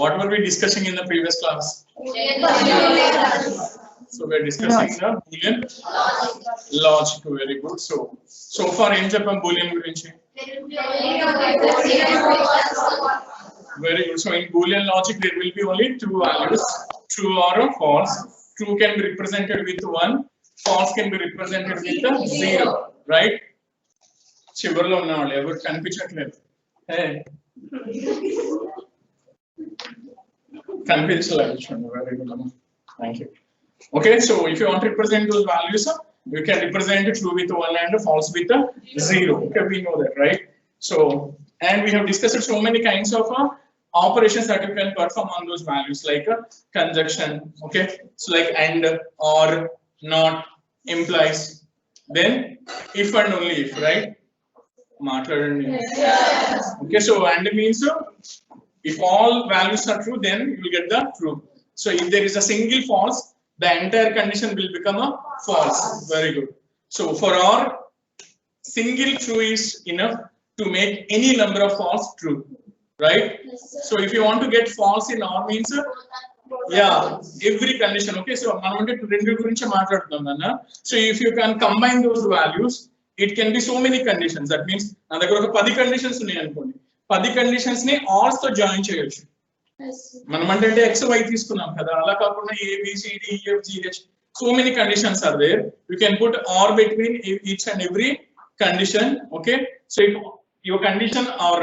What were we discussing in the previous class? So we're discussing the Boolean logic. Very good. So far in Japan Boolean gurinchi. Very good. So in Boolean logic there will be only two values, true or false. True can be represented with 1, false can be represented with 0, right? చివర్లో ఉన్న వాళ్ళు ఎవరు కనిపించట్లేదు. కనిపించలేదు. Very good. Thank you. Okay, so if you want to represent those values, you can represent true with 1 and false with 0. Okay, we know that, right? So, and we have discussed so many kinds of operations that you can perform on those values, like conjunction. Okay, so like and, or, not, implies. Then if and only if, right? Okay, so and means if all values are true, then you will get the true. So if there is a single false, the entire condition will become a false. Very good. So for our single true is enough to make any number of false true, right? So if you want to get false in OR means, yeah, every condition. Okay, so మనం అంటే రెండు గురించి మాట్లాడుతున్నాం నాన్న. So if you can combine those values, it can be so many conditions. That means నా దగ్గర ఒక 10 conditions ఉన్నాయి అనుకోండి, 10 కండిషన్స్ ని ఆర్స్ తో జాయిన్ చేయొచ్చు. మనం అంటే x y తీసుకున్నాం కదా, అలా కాకుండా a b c d e f g h, so many conditions are there. You can put or between each and every condition. Okay, so if your condition or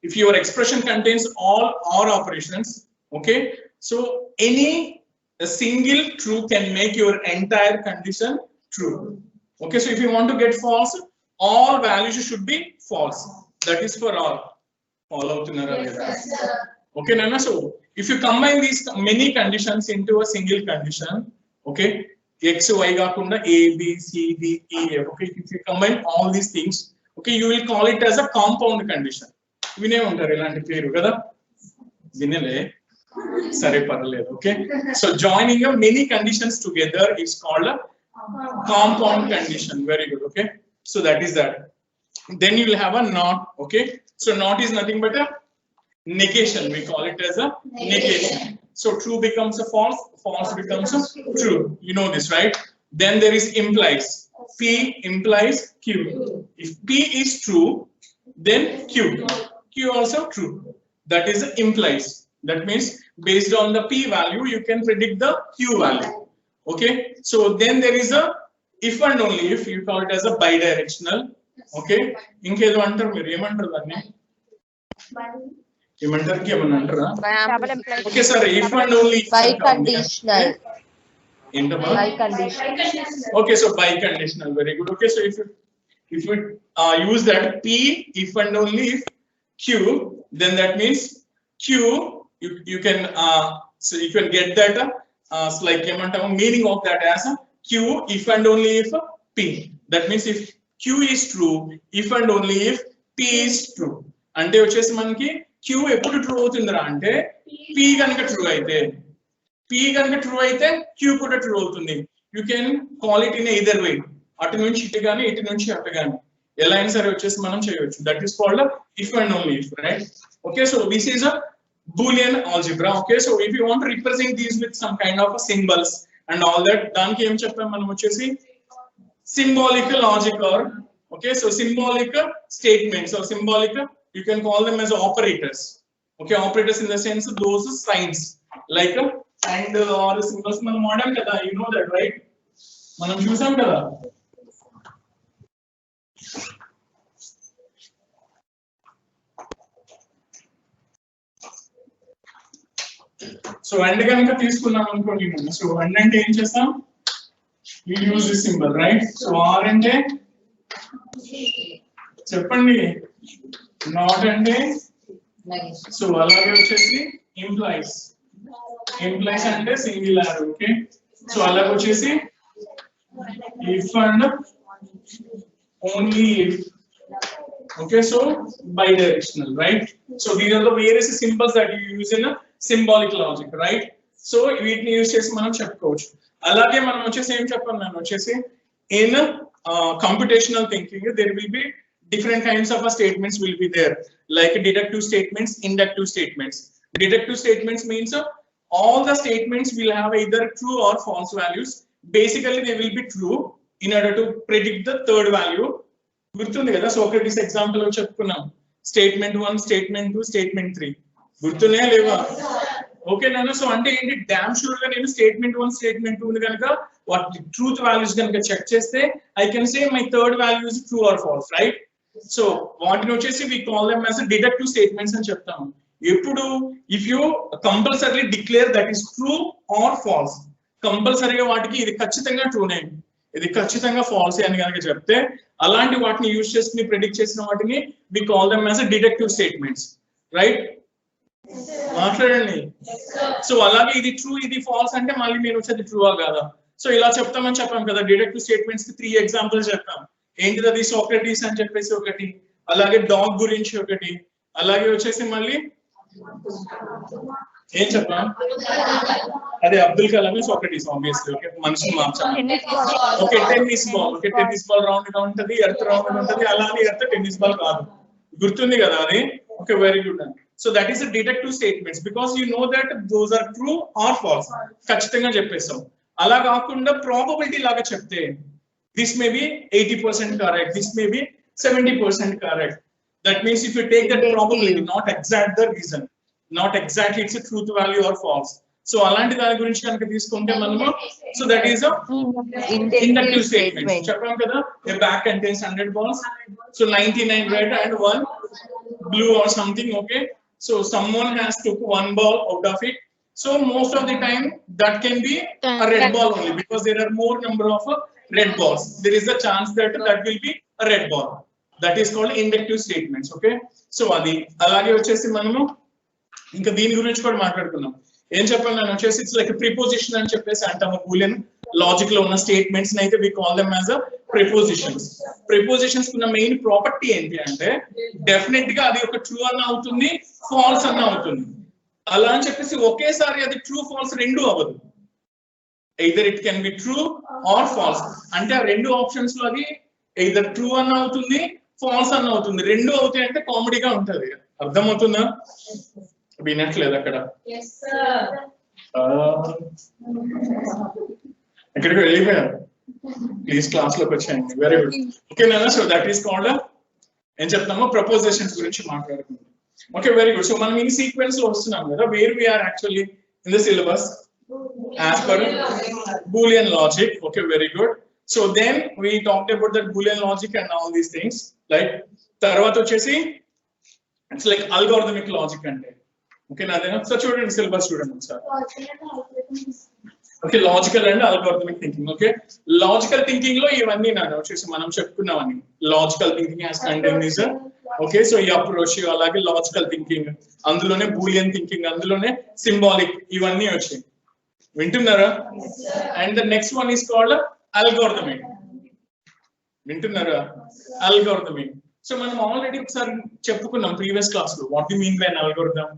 if your expression contains all or operations, okay, so any a single true can make your entire condition true. Okay, so if you want to get false, all values should be false. That is for all. Follow up to okay, Nana. So if you combine these many conditions into a single condition, okay, x y gakunda a b c d e f. Okay, if you combine all these things, okay, you will call it as a compound condition. Vine untaru elanti peru kada, vinale sare paraledu. Okay, so joining of many conditions together is called a compound condition. Very good. Okay, so that is that. Then you will have a not. Okay, so not is nothing but a negation. We call it as a negation. So true becomes a false, false becomes a true. You know this, right? Then there is implies. P implies Q. If P is true, then Q also true. That is implies. That means based on the P value, you can predict the Q value. Okay, so then there is a if and only if, you call it as a bidirectional. Okay, ఇంకేదో అంటారు మీరు, ఏమంటారు దాన్ని? ఏమంటారు కి ఏమన్నా అంటారా? Okay sir, if and only if biconditional. Biconditional. Okay, so biconditional. Very good. Okay, so if you use that P if and only if Q, then that means Q you can so you can get that so like meaning of that as Q if and only if P. That means if Q is true, if and only if P is true. అంటే వచ్చేసి మనకి Q ఎప్పుడు true అవుతుందిరా అంటే P కనుక true అయితే, P కనుక true అయితే Q కూడా ట్రూ అవుతుంది. You can call it in either వే, అటు నుంచి ఇటు కానీ ఇటు నుంచి అటు కానీ ఎలా అయినా సరే వచ్చేసి మనం చేయవచ్చు. That is called if and only if, right? Okay, so this is a Boolean algebra. Okay, so if you want to represent these with some kind of a symbols and all that, దానికి ఏం చెప్పాం మనం వచ్చేసి symbolic logic or okay, so symbolic statements or symbolic, you can call them as operators. Okay, operators in the sense of those signs like and or symbols మనం వాడాం కదా, you know that, right? మనం చూసాం కదా. So and కనుక తీసుకున్నాం అనుకోండి, so and అంటే ఏం చేస్తాం, we use this symbol, right? So R అంటే చెప్పండి, not అంటే సో అలాగే వచ్చేసి implies అంటే సింగులర్. ఓకే, సో అలాగే వచ్చేసి if and only if. Okay, so bidirectional, right? So these are the various symbols that you use in a symbolic logic, right? So వీటిని use చేసి మనం చెప్పుకోవచ్చు. అలాగే మనం వచ్చేసి ఏం చెప్పాను నేను వచ్చేసి in computational thinking there will be different kinds of statements will be there, like deductive statements, inductive statements. Deductive statements means all the statements will have either true or false values. Basically they will be true in order to predict the third value. గుర్తుంది కదా Socrates example లో చెప్పుకున్నాం statement 1 statement 2 statement 3 గుర్తున్నాయా లేవా ఓకేనా so అంటే ఏంటి damn sure గా నేను స్టేట్మెంట్ 1 స్టేట్మెంట్ 2 ని గనుక వాటి ట్రూత్ వాల్యూస్ గనుక చెక్ చేస్తే I can say my third value is true or false right so వాటిని వచ్చేసి we call them as deductive statements అని చెప్తాం ఎప్పుడు if you compulsory declare that is true or false కంపల్సరీగా వాటికి ఇది ఖచ్చితంగా ట్రూనే ఇది ఖచ్చితంగా ఫాల్స్ అని కనుక చెప్తే అలాంటి వాటిని యూజ్ చేసుకుని ప్రెడిక్ట్ చేసిన వాటిని we call them as deductive statements right మాట్లాడండి సో అలాగే ఇది ట్రూ ఇది ఫాల్స్ అంటే మళ్ళీ మీరు వచ్చేది ట్రూవా కాదా సో ఇలా చెప్తామని చెప్పాం కదా డిడక్టివ్ స్టేట్మెంట్స్ కి 3 ఎగ్జాంపుల్స్ చెప్పాం ఏంటిది అది సోక్రటీస్ అని చెప్పేసి ఒకటి అలాగే డాగ్ గురించి ఒకటి అలాగే వచ్చేసి మళ్ళీ ఏం చెప్పాం అదే Abdul Kalam Socrates obviously okay మనిషిని మార్చాలి ఓకే టెన్నిస్ బాల్ రౌండ్ గా ఉంటది ఎర్త్ రౌండ్ ఉంటది అలానే ఎర్త్ టెన్నిస్ బాల్ కాదు గుర్తుంది కదా అది ఓకే వెరీ గుడ్ అండి so that is deductive statements because you know that those are true or false ఖచ్చితంగా చెప్పేస్తాం అలా కాకుండా ప్రాబబిలిటీ లాగా చెప్తే this may be 80% correct, this may be 70% correct. That means if you take that probability, not exact the reason, not exactly it's a truth value or false. So alanti dani gurinchi kanaka తీసుకుంటే మనము so that is a inductive statement. చెప్పాం కదా a bag contains 100 balls, so 99 red and 1 blue or something. Okay, so someone has took one ball out of it, so most of the time that can be a red ball only because there are more number of red balls. There is a chance that that will be a red ball. That is called inductive statements. Okay, so adi alage vachesi manamu inka deeni gurinchi kuda maatladukunnam em cheppali nanu vachesi it's like a preposition ani cheppesi antamu boolean logic lo unna statements ni aithe we call them as a prepositions. Prepositions kunna main property enti ante definite ga adi oka true anna avutundi false anna avutundi ala ani cheppesi okesari adi true false rendu avadu either it can be true or false అంటే ఆ రెండు options లో అది either true అన్న అవుతుంది false అన్న అవుతుంది రెండు అవుతాయి అంటే కామెడీగా ఉంటది అర్థమవుతుందా వినట్లేదు అక్కడ ఎక్కడికి వెళ్ళిపోయారు ప్లీజ్ క్లాస్ లోకి వచ్చేయండి వెరీ గుడ్ ఓకేనా సో దట్ ఈస్ కాల్డ్ ఏం చెప్తామో ప్రపోజిషన్స్ గురించి మాట్లాడుకుందాం ఓకే వెరీ గుడ్ సో మనం ఈ సీక్వెన్స్ లో వస్తున్నాం కదా where we are actually in the syllabus as per Boolean logic. Okay, very good. So then we talked about that Boolean logic and all these things. Like tarvata vachesi it's like algorithmic logic ante okay na adena so chudandi syllabus chudandi sir okay logical and algorithmic thinking. Okay, logical thinking lo ivanni nanu vachesi manam cheptunnavani logical thinking has contained this okay so ee approach alage logical thinking andulone Boolean thinking andulone symbolic ivanni vachayi వింటున్నారా and the next one is called algorithmic వింటున్నారా algorithmic so మనం already ఒకసారి చెప్పుకున్నాం previous class లో what do mean by an algorithm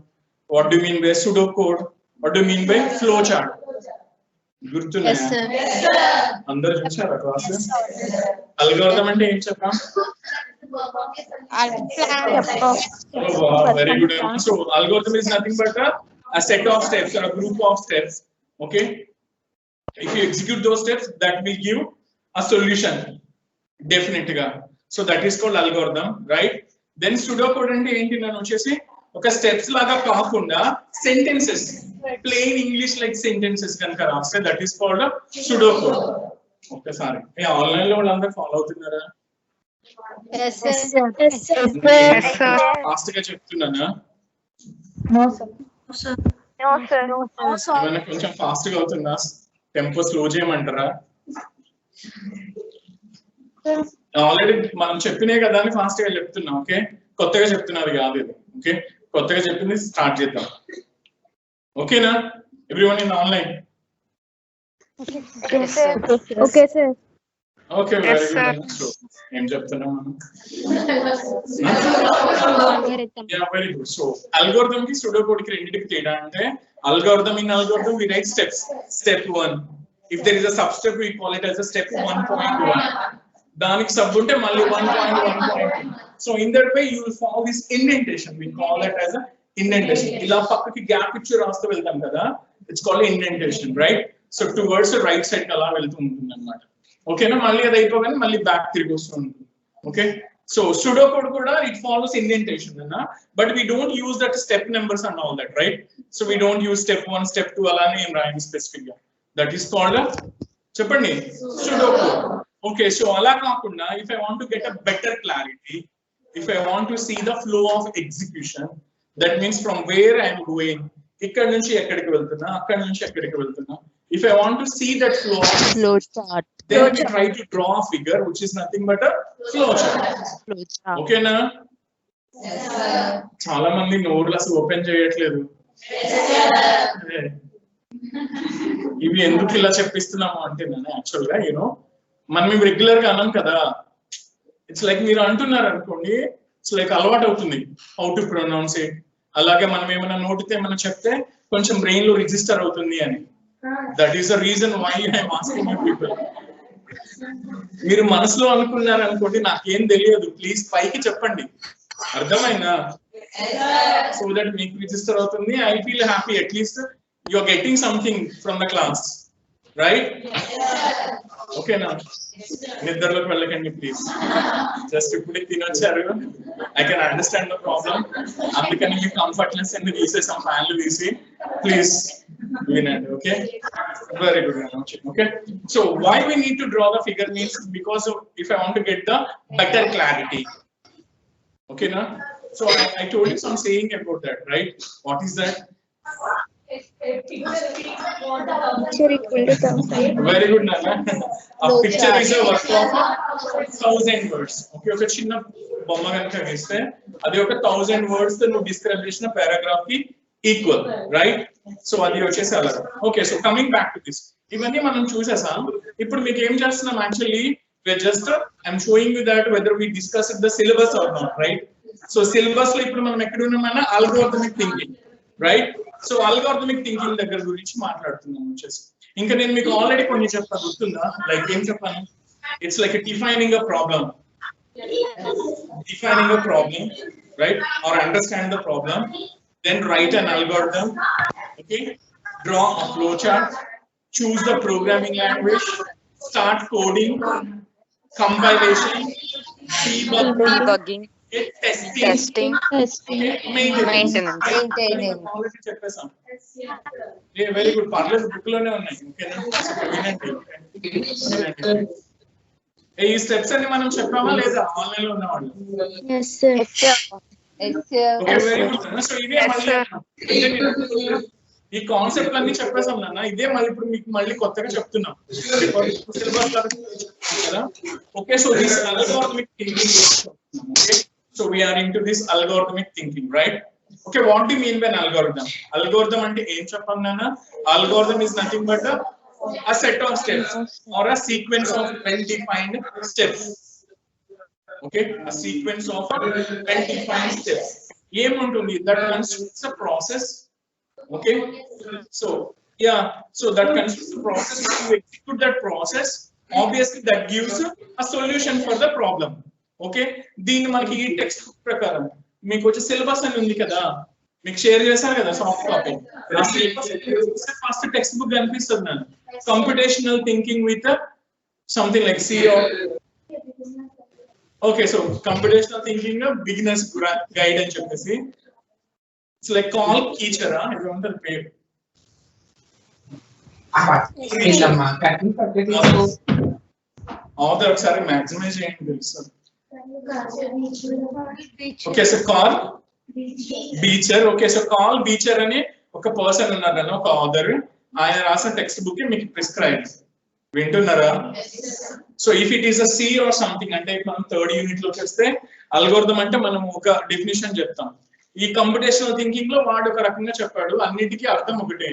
what do mean by sudo code what do mean by flow chart గుర్తున్నాయా అందరూ చూసారా class algorithm అంటే ఏం చెప్పాం very good so algorithm is nothing but a set of steps or a group of steps. Okay, if you execute those steps that will give a solution definitely. So that is called algorithm, right? Then pseudocode ante enti nanu vachesi oka steps laga kaakunda sentences plain english like sentences kanaka raste that is called pseudocode. Okay, sorry hey online lo vallandaru follow avutunnara yes sir fast ga cheptunnana no sir ఏమైనా కొంచెం fast గా అవుతుందా tempo slow చేయమంటారా already మనం చెప్పినే కదా అని fast గా చెప్తున్నాం ఓకే కొత్తగా చెప్తున్నది కాదు ఇది ఓకే కొత్తగా చెప్పింది స్టార్ట్ చేద్దాం ఓకేనా everyone in online okay sir okay very good so ఏం చెప్తున్నాం మనం yeah very good so algorithm ki pseudocode ki రెండిటికి తేడా అంటే algorithm in algorithm we write steps step 1 if there is a substep we call it as a step 1.1 దానికి sub ఉంటే మళ్ళీ 1.1.2 so in that way you will follow this indentation we call it as a indentation. ఇలా పక్కకి gap ఇచ్చి రాస్తూ వెళ్తాం కదా, it's called indentation, right? So towards right side అలా వెళ్తూ ఉంటుంది అనమాట. ఓకేనా? మళ్ళీ అది అయిపోగానే మళ్ళీ బ్యాక్ తిరిగి వస్తూ ఉంటుంది. ఓకే, సో pseudocode కూడా it follows indentation అన్న, but we don't use that step numbers and all that, right? So we don't use step 1 step 2 అలానే ఏం రాయండి స్పెసిఫిక్ గా. That is called చెప్పండి pseudocode. Okay, so అలా కాకుండా if I want to get a better clarity, if I want to see the flow of execution, that means from where I am going, ఇక్కడ నుంచి ఎక్కడికి వెళ్తున్నా, అక్కడ నుంచి ఎక్కడికి వెళ్తున్నా, if I want to see that flow chart, then we try to draw a figure which is nothing but a flow chart. Okay na? Yes sir. చాలా మంది నోట్స్ అసలు ఓపెన్ చేయట్లేదు. ఇవి ఎందుకు ఇలా చెప్పిస్తున్నాము అంటే నేను యాక్చువల్ గా మనం రెగ్యులర్ గా అన్నాం కదా, ఇట్స్ లైక్ మీరు అంటున్నారు అనుకోండి, ఇట్స్ లైక్ అలవాటు అవుతుంది హౌ టు ప్రొనౌన్స్ ఇట్. అలాగే మనం ఏమైనా నోటితే ఏమైనా చెప్తే కొంచెం బ్రెయిన్ లో రిజిస్టర్ అవుతుంది అని. That is the reason why I am asking you people. మీరు మనసులో అనుకున్నారు అనుకోండి, నాకేం తెలియదు, ప్లీజ్ పైకి చెప్పండి, అర్థమైందా? సో దట్ మీకు రిజిస్టర్ అవుతుంది. I feel happy, at least you are getting something from the class, right? ఓకేనా? నిద్రలోకి వెళ్ళకండి ప్లీజ్, జస్ట్ ఇప్పుడే తినొచ్చారు. I can understand the problem, అందుకని మీ కంఫర్ట్నెస్ అన్ని తీసేసాం, ఫ్యాన్లు తీసి. ప్లీజ్ వినండి. Okay, very good. Okay, so why we need to draw the figure means because of if I want to get the better clarity. Okay na? So I told you some saying about that, right? What is that? Very good Nana. A picture is a work of 1000 words. Okay, ఒక చిన్న బొమ్మ గనుక వేస్తే అది ఒక 1000 words తో నువ్వు describe చేసిన పారాగ్రాఫ్ కి ఈక్వల్, రైట్? సో అది వచ్చేసి అలా. Okay, so coming back to this, ఇవన్నీ మనం చూసేసాం. ఇప్పుడు మీకు ఏం చేస్తున్నాం actually, just I'm showing you that whether we discuss the syllabus or not, right? So syllabus లో ఇప్పుడు మనం ఎక్కడ ఉన్నామన్నా algorithmic thinking, right? So algorithmic thinking దగ్గర గురించి మాట్లాడుతున్నాం వచ్చేసి. ఇంకా నేను మీకు ఆల్రెడీ కొన్ని చెప్తాను, గుర్తుందా? లైక్ ఏం చెప్పాను? It's like defining a problem, right? Or understand the problem, then write an algorithm, okay, draw a flowchart, choose the programming language, start coding, compilation, debugging, testing, maintenance. Already చెప్పేసాం. Very good. parallel book లోనే ఉన్నాయి. ఓకేనా? వినండి. ఈ steps అన్ని మనం చెప్పామా లేదా online లో ఉన్నవాళ్ళు? yes sir. Okay, very good. So ఇదే మళ్ళీ ఈ కాన్సెప్ట్ అన్ని చెప్పేసాం నాన్న, ఇదే మళ్ళీ ఇప్పుడు మీకు మళ్ళీ కొత్తగా చెప్తున్నాం సిలబస్ కదా. Okay, so this algorithmic thinking. Okay, so we are into this algorithmic thinking, right? Okay, what do you mean by an algorithm? Algorithm అంటే ఏం చెప్పాం నాన్న? Algorithm is nothing but a set of steps or a sequence of well-defined steps. Okay, a sequence of well-defined steps. Em untundi that constitutes a process. Okay, so yeah, so that constitutes a process. When you execute that process, obviously that gives a solution for the problem. Okay, దీన్ని మనకి ఈ text book ప్రకారం మీకు వచ్చే syllabus అని ఉంది కదా, మీకు షేర్ చేశారు కదా సాఫ్ట్ కాపీ. ఆ సిలబస్ ఫస్ట్ టెక్స్ట్ బుక్ కనిపిస్తుంది నాకు, computational thinking with something like C R. Okay, so computational thinking beginners guide అని చెప్పేసి ఇట్స్ లైక్ కాల్ కీచరా ఇది ఉంటుంది పేరు. ఆథర్ ఒకసారి మ్యాక్సిమైజ్ చేయండి తెలుసు. Okay, so Karl Beecher. Okay, so Karl Beecher అని ఒక పర్సన్ ఉన్నారు కదా, ఒక ఆథర్, ఆయన రాసిన టెక్స్ట్ బుక్ మీకు ప్రిస్క్రైబ్. వింటున్నారా? So if it is a C R something అంటే మనం థర్డ్ యూనిట్ లోకి వస్తే అల్గోరిథం అంటే మనం ఒక డెఫినేషన్ చెప్తాం. ఈ కంప్యూటేషనల్ థింకింగ్ లో వాడు ఒక రకంగా చెప్పాడు, అన్నిటికీ అర్థం ఒకటే.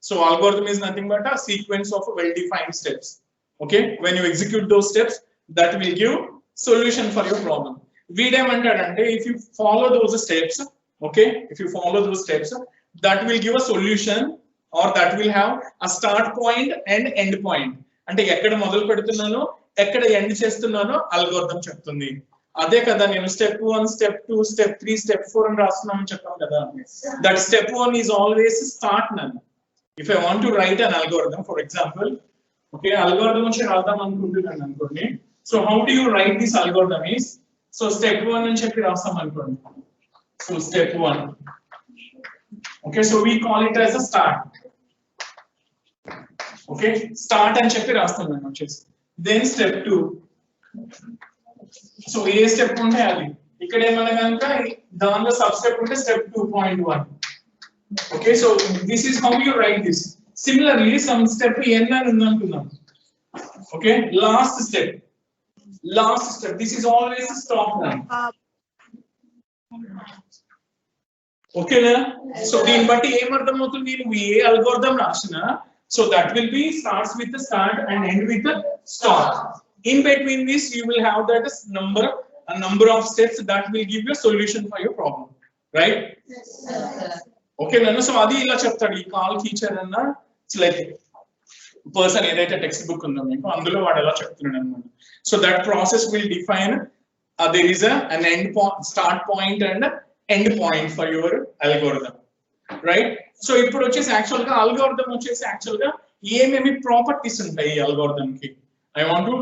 So algorithm is nothing but a sequence of well-defined steps. Okay, when you execute those steps, that will give solution for your problem. వీడేమంటాడంటే if you follow those steps, okay, if you follow those steps, that will give a solution or that will have a start point and end point. అంటే ఎక్కడ మొదలు పెడుతున్నానో ఎక్కడ end చేస్తున్నానో algorithm చెప్తుంది. అదే కదా నేను step 1, step 2, step 3, step 4 అని రాస్తున్నామని చెప్పాను కదా. That step 1 is always start none. If I want to write an algorithm, for example, okay, algorithm వచ్చి రాద్దాం అనుకుంటున్నాను అనుకోండి. So how do you write this algorithm is, so step 1 అని చెప్పి రాస్తాం అనుకోండి. So step 1. Okay, so we call it as a start. Okay, start అని చెప్పి రాస్తాం నేను వచ్చేసి. Then step 2. సో ఏ స్టెప్ ఉంటే అది ఇక్కడ ఏమన్నా కనుక దానిలో సబ్ స్టెప్ ఉంటే step 2.1. Okay, so this is how you right this. Similarly some step n అని ఉందనుకుందాం. Okay, last step this is always stop one. ఓకేనా? సో దీన్ని బట్టి ఏమర్థం అవుతుంది, నువ్వు ఏ అల్గోరిథం రాసినా so that will B starts with the start and end with the stop. In between this, you will have that a number of steps that will give you a solution for your problem, right? Yes, sir. Okay, Nana. So adi ila cheptadu ee call feature anna, it's like person edaithe text book undo meeku andulo vaadu ela cheptunnadu annamata. So that process will define there is an end point, start point and end point for your algorithm, right? So ippudu vachesi actual ga algorithm vachesi actual ga ememi properties untayi algorithm ki. I want to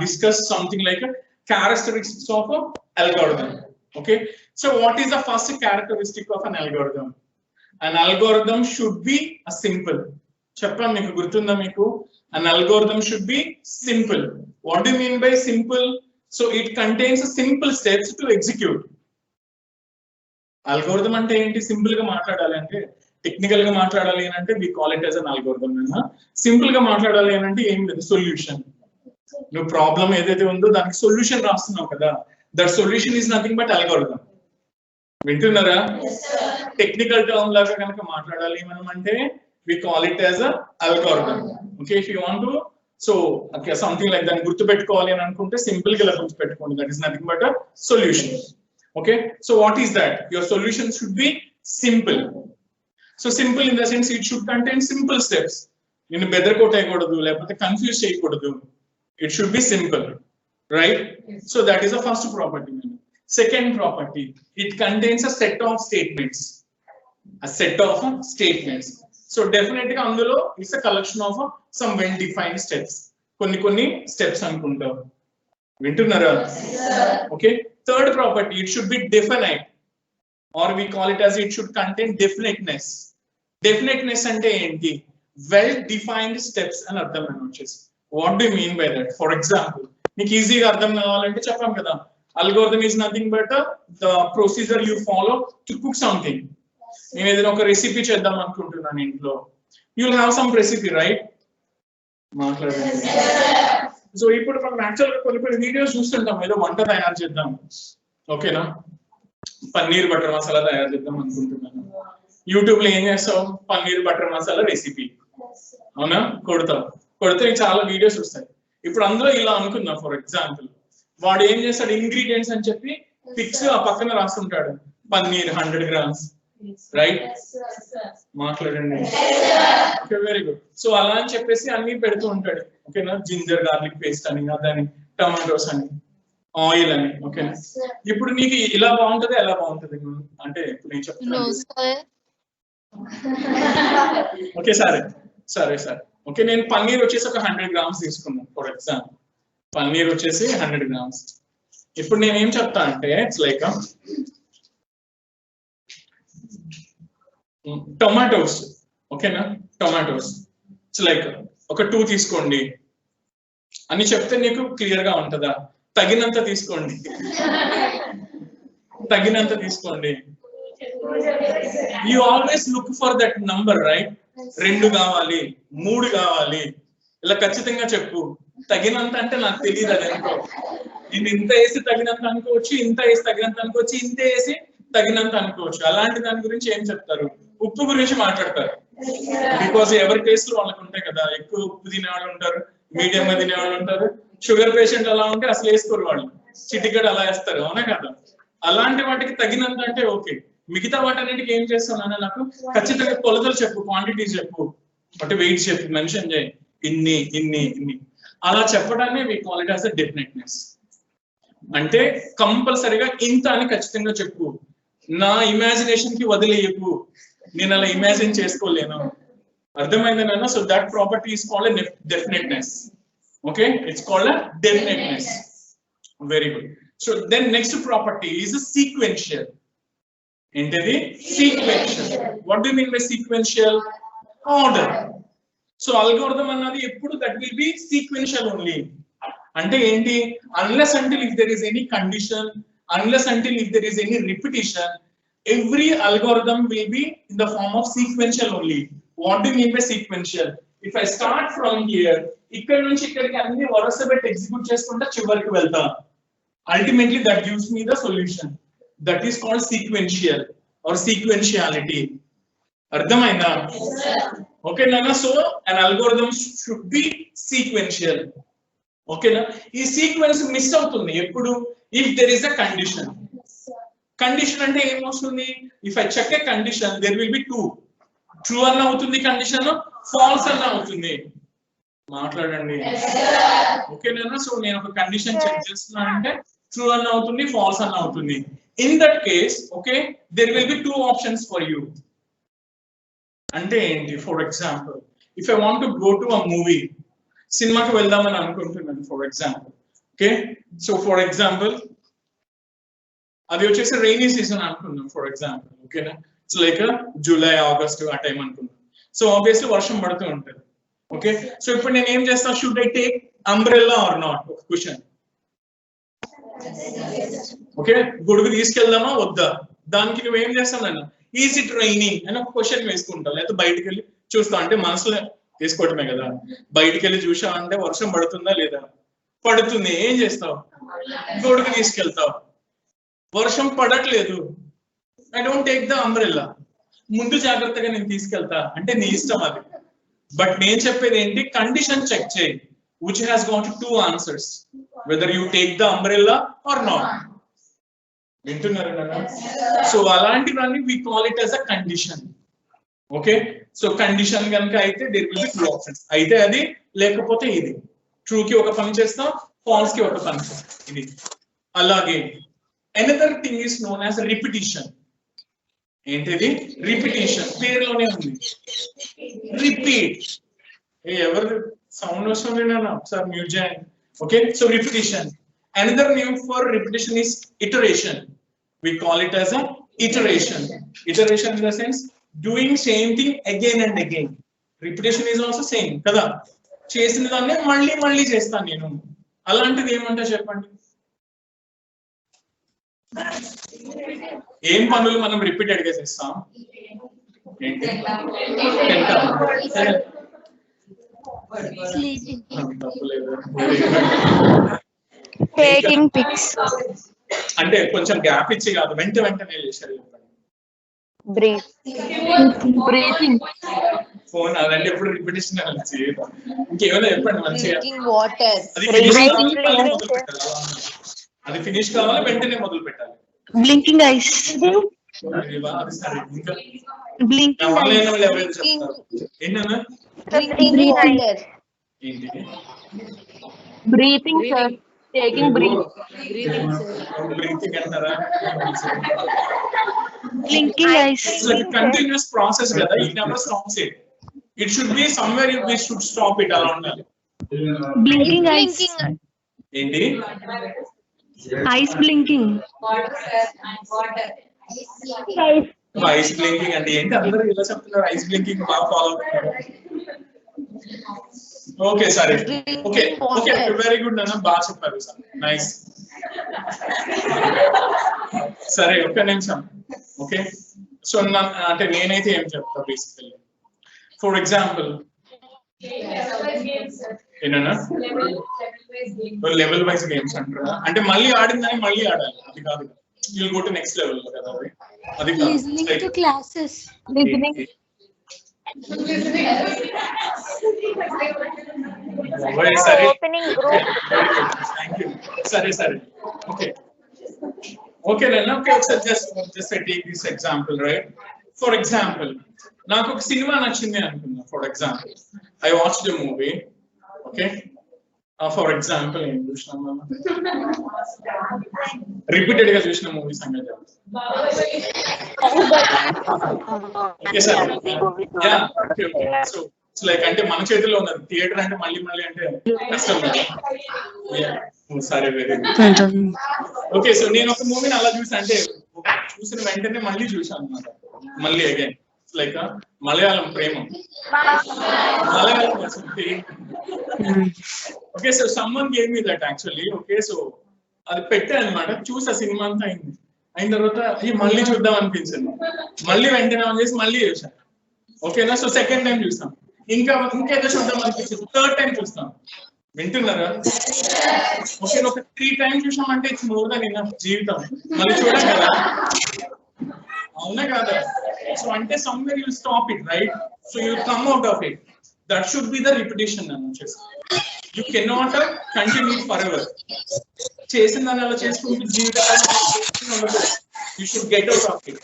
discuss something like a characteristics of an algorithm. Okay, so what is the first characteristic of an algorithm? An algorithm should be a simple. Chappan meeku gurtunda meeku, an algorithm should be simple. What do you mean by simple? So it contains a simple steps to execute. Algorithm ante enti, simple ga maatladali ante, technical ga maatladali ante we call it as an algorithm. Simple ga maatladali ante em ledhu, solution. No problem ఏదైతే ఉందో దానికి solution రాస్తున్నావు కదా, that solution is nothing but algorithm. వింటున్నారా? Technical term లాగా కనుక మాట్లాడాలి మనం అంటే we call it as a algorithm. Okay, if you want to, so okay, something like that గుర్తు పెట్టుకోవాలి అని అనుకుంటే సింపుల్ గా ఇలా గుర్తు పెట్టుకోండి, that is nothing but a solution. Okay, so what is that? Your solution should be simple. So simple in the sense it should contain simple steps. నిన్ను బెదరకొట్టేయకూడదు లేకపోతే కన్ఫ్యూజ్ చేయకూడదు. It should be simple, right? Yes. So that is the first property. Second property, it contains a set of statements. So definitely andulo is a collection of some well defined steps. Konni steps anukuntaru. Vintunnara? Okay. Third property, it should be definite, or we call it as it should contain definiteness. Definiteness ante enti? Well defined steps and ardham anachesi. What do you mean by that? For example, మీకు ఈజీగా అర్థం కావాలంటే చెప్పాం కదా, algorithm is nothing but the procedure you follow to cook something. నేను ఏదైనా ఒక recipe చేద్దాం అనుకుంటున్నాను ఇంట్లో, you will have some recipe, right? మాట్లాడండి. సో ఇప్పుడు మనం యాక్చువల్ గా కొన్ని వీడియోస్ చూస్తుంటాం, ఏదో వంట తయారు చేద్దాం, ఓకేనా, పన్నీర్ బటర్ మసాలా తయారు చేద్దాం అనుకుంటున్నాను. యూట్యూబ్ లో ఏం చేస్తావు, పన్నీర్ బటర్ మసాలా రెసిపీ, అవునా, కొడితే చాలా వీడియోస్ వస్తాయి. ఇప్పుడు అందులో ఇలా అనుకుందాం, ఫర్ ఎగ్జాంపుల్ వాడు ఏం చేస్తాడు, ఇంగ్రీడియంట్స్ అని చెప్పి ఫిక్స్ ఆ పక్కన రాస్తుంటాడు, పన్నీర్ 100 grams, రైట్? మాట్లాడండి. Okay, very good. సో అలా అని చెప్పేసి అన్ని పెడుతూ ఉంటాడు, ఓకేనా, జింజర్ గార్లిక్ పేస్ట్ అని, అదని టమాటోస్ అని, ఆయిల్ అని, ఓకేనా. ఇప్పుడు నీకు ఇలా బాగుంటది ఎలా బాగుంటది అంటే ఇప్పుడు నేను చెప్తాను. ఓకే సరే. ఓకే, నేను పన్నీర్ వచ్చేసి ఒక 100 grams తీసుకున్నాను ఫర్ ఎగ్జాంపుల్. పన్నీర్ వచ్చేసి 100 grams. ఇప్పుడు నేను ఏం చెప్తా అంటే ఇట్స్ లైక్ టొమాటోస్, ఓకేనా, టొమాటోస్ ఇట్స్ లైక్ ఒక 2 తీసుకోండి అని చెప్తే నీకు క్లియర్ గా ఉంటుందా? తగినంత తీసుకోండి. You always look for that number, right? 2 కావాలి, 3 కావాలి, ఇలా ఖచ్చితంగా చెప్పు. తగినంత అంటే నాకు తెలియదు, అది అనుకో, నేను ఇంత వేసి తగినంత అనుకోవచ్చు, ఇంత వేసి తగినంత అనుకోవచ్చు, ఇంత వేసి తగినంత అనుకోవచ్చు. అలాంటి దాని గురించి ఏం చెప్తారు? ఉప్పు గురించి మాట్లాడతారు. బికాస్ ఎవరి టేస్ట్ వాళ్ళకి ఉంటాయి కదా, ఎక్కువ ఉప్పు తినేవాళ్ళు ఉంటారు, మీడియం గా తినేవాళ్ళు ఉంటారు. షుగర్ పేషెంట్ అలా ఉంటే అసలు వేసుకోరు వాళ్ళు, చిటికెడు అలా వేస్తారు, అవునా కదా? అలాంటి వాటికి తగినంత అంటే ఓకే. మిగతా వాటన్నిటికి ఏం చేస్తున్నాను, నాకు ఖచ్చితంగా కొలతలు చెప్పు, క్వాంటిటీస్ చెప్పు, అంటే వెయిట్ చెప్పు, మెన్షన్ చేయి, ఇన్ని. అలా చెప్పడాన్ని we call it as a definiteness. అంటే కంపల్సరీగా ఇంత అని ఖచ్చితంగా చెప్పు. నా ఇమాజినేషన్ కి వదిలేయకు, నేను అలా ఇమాజిన్ చేసుకోలేను. అర్థమైంది నాన్న? So that property is called definiteness. Okay, it's called definiteness. Very good. So then next property is sequential. ఏంటది? Sequential. What do you mean by sequential? Order. So algorithm అన్నది ఎప్పుడు that will be sequential only. అంటే ఏంటి? Unless until if there is any condition, unless until if there is any repetition, every algorithm will be in the form of sequential only. What do you mean by sequential? If I start from here, ఇక్కడ నుంచి ఇక్కడికి అన్ని వరుస పెట్టి execute చేసుకుంటా చివరికి వెళ్తా. Ultimately that gives me the solution. That is called sequential or sequentiality. అర్థమైందా? ఓకే నాన్న? So an algorithm should be sequential. ఓకేనా? ఈ సీక్వెన్స్ మిస్ అవుతుంది ఎప్పుడు? If there is a condition. Condition అంటే ఏం వస్తుంది? If I check a condition there will be two. True అన్న అవుతుంది కండిషన్, ఫాల్స్ అన్న అవుతుంది. మాట్లాడండి. ఓకేనా? సో నేను ఒక కండిషన్ చెక్ చేస్తున్నా అంటే ట్రూ అన్న అవుతుంది, ఫాల్స్ అన్న అవుతుంది. In that case okay, there will be two options for you. అంటే ఏంటి? For example if I want to go to a movie, సినిమాకి వెళ్దామని అనుకుంటున్నాను for example. Okay, so for example అది వచ్చేసి రైనీ సీజన్ అనుకున్నాం ఫర్ ఎగ్జాంపుల్. ఓకేనా? So like July August ఆ టైం అనుకున్నాం. సో ఆబ్వియస్లీ వర్షం పడుతూ ఉంటుంది. ఓకే, సో ఇప్పుడు నేను ఏం చేస్తా? Should I take umbrella or not? ఒక క్వశ్చన్. ఓకే, గొడుగు తీసుకెళ్దామా వద్దా? దానికి నువ్వు ఏం చేస్తావు? నేను ఈజ్ ఇట్ రైనింగ్ అని ఒక క్వశ్చన్ వేసుకుంటా, లేకపోతే బయటకు వెళ్ళి చూస్తా. అంటే మనసులో తీసుకోవటమే కదా. బయటికి వెళ్ళి చూసా అంటే వర్షం పడుతుందా లేదా? పడుతుంది. ఏం చేస్తావు? గొడుగు తీసుకెళ్తావు. వర్షం పడట్లేదు, I don't take the umbrella. ముందు జాగ్రత్తగా నేను తీసుకెళ్తా. అంటే నీ ఇష్టం అది. బట్ నేను చెప్పేది ఏంటి? కండిషన్ చెక్ చేయి, which has got two answers, whether you take the umbrella or not. వింటున్నారు కదా? సో అలాంటివన్నీ we call it as a condition. Okay, so condition కనుక అయితే there will be two options. అయితే అది, లేకపోతే ఇది. ట్రూ కి ఒక పని చేస్తాం, ఫాల్స్ కి ఒక పని చేస్తాం. ఇది అలాగే another thing is known as repetition. ఏంటిది? రిపిటిషన్. పేరులోనే ఉంది, రిపీట్. ఎవరు సౌండ్ వస్తుంది నాన్న? ఒకసారి మ్యూట్ చేయండి. Okay, so repetition. Another name for repetition is iteration. We call it as a iteration. Iteration in the sense doing same thing again and again. Repetition is also same కదా. చేసిన దాన్ని మళ్ళీ మళ్ళీ చేస్తాను నేను. అలాంటిది ఏమంటే చెప్పండి. ఏం పనులు మనం రిపీటెడ్ గా చేస్తాం? ఏంటి? Taking pics. అంటే కొంచెం గ్యాప్ ఇచ్చి కాదు, వెంటనే చేశారు. Breathing. ఫోన్ అదంటే ఎప్పుడు రిపిటేషన్ ఇంకేమైనా చెప్పండి మంచిగా. Water. అది ఫినిష్ కావాలి, వెంటనే మొదలు పెట్టాలి. Blinking eyes. Blinking eyes. ఏంటన్నా? Breathing, sir. Taking breath. Breathing అంటారా? Blinking eyes. It's like a continuous process kada. It never stops it. It should be somewhere we should stop it around. Blinking eyes. Enti? Eyes blinking. Eyes blinking and enti andaru ila cheptunnaru eyes blinking ba follow avunnaru. Okay, sorry. Okay, very good nana, ba chepparu sir. Nice. Sorry, oka nimisham. Okay, so అంటే నేనైతే ఏం చెప్తా basically. For example ఏనా level wise games అంటారా? అంటే మళ్ళీ ఆడిందని మళ్ళీ ఆడాలి, అది కాదు. You will go to next level కదా. అది కాదు. Listening to classes. Listening. సరే, Opening group. Thank you. సరే, okay. Okay, then. Okay, so just I take this example, right? For example, నాకు ఒక సినిమా నచ్చింది అనుకుందాం. For example, I watched a movie. Okay, for example ఏం చూసినాం మనం repeated గా చూసిన మూవీ సంగతి okay sir yeah okay okay so like అంటే మన చేతిలో ఉన్నది థియేటర్ అంటే మళ్ళీ మళ్ళీ అంటే కష్టం సరే వెరీ గుడ్ ఓకే సో నేను ఒక మూవీని అలా చూసా అంటే చూసిన వెంటనే మళ్ళీ చూసాను అనమాట మళ్ళీ again like Malayalam Prema Malayalam okay so someone gave me that actually okay so అది పెట్టాను అనమాట చూసా సినిమా అంతా అయిన తర్వాత మళ్ళీ చూద్దాం అనిపించింది మళ్ళీ వెంటనే ఆన్ చేసి మళ్ళీ చూసాను ఓకేనా సో సెకండ్ టైం చూస్తాం ఇంకేదో చూద్దాం అనిపించింది థర్డ్ టైం చూస్తాం వింటున్నారా ఓకే ఒక 3 టైమ్స్ చూసామంటే ఇట్స్ మోర్ దెన్ ఇనఫ్ జీవితం మళ్ళీ చూడం కదా అవునా కాదా సో అంటే somewhere you stop it right so you come out of it that should be the repetition అని వచ్చేసి you cannot continue for ever చేసిన దాన్ని అలా చేసుకుంటూ జీవితం you should get out of it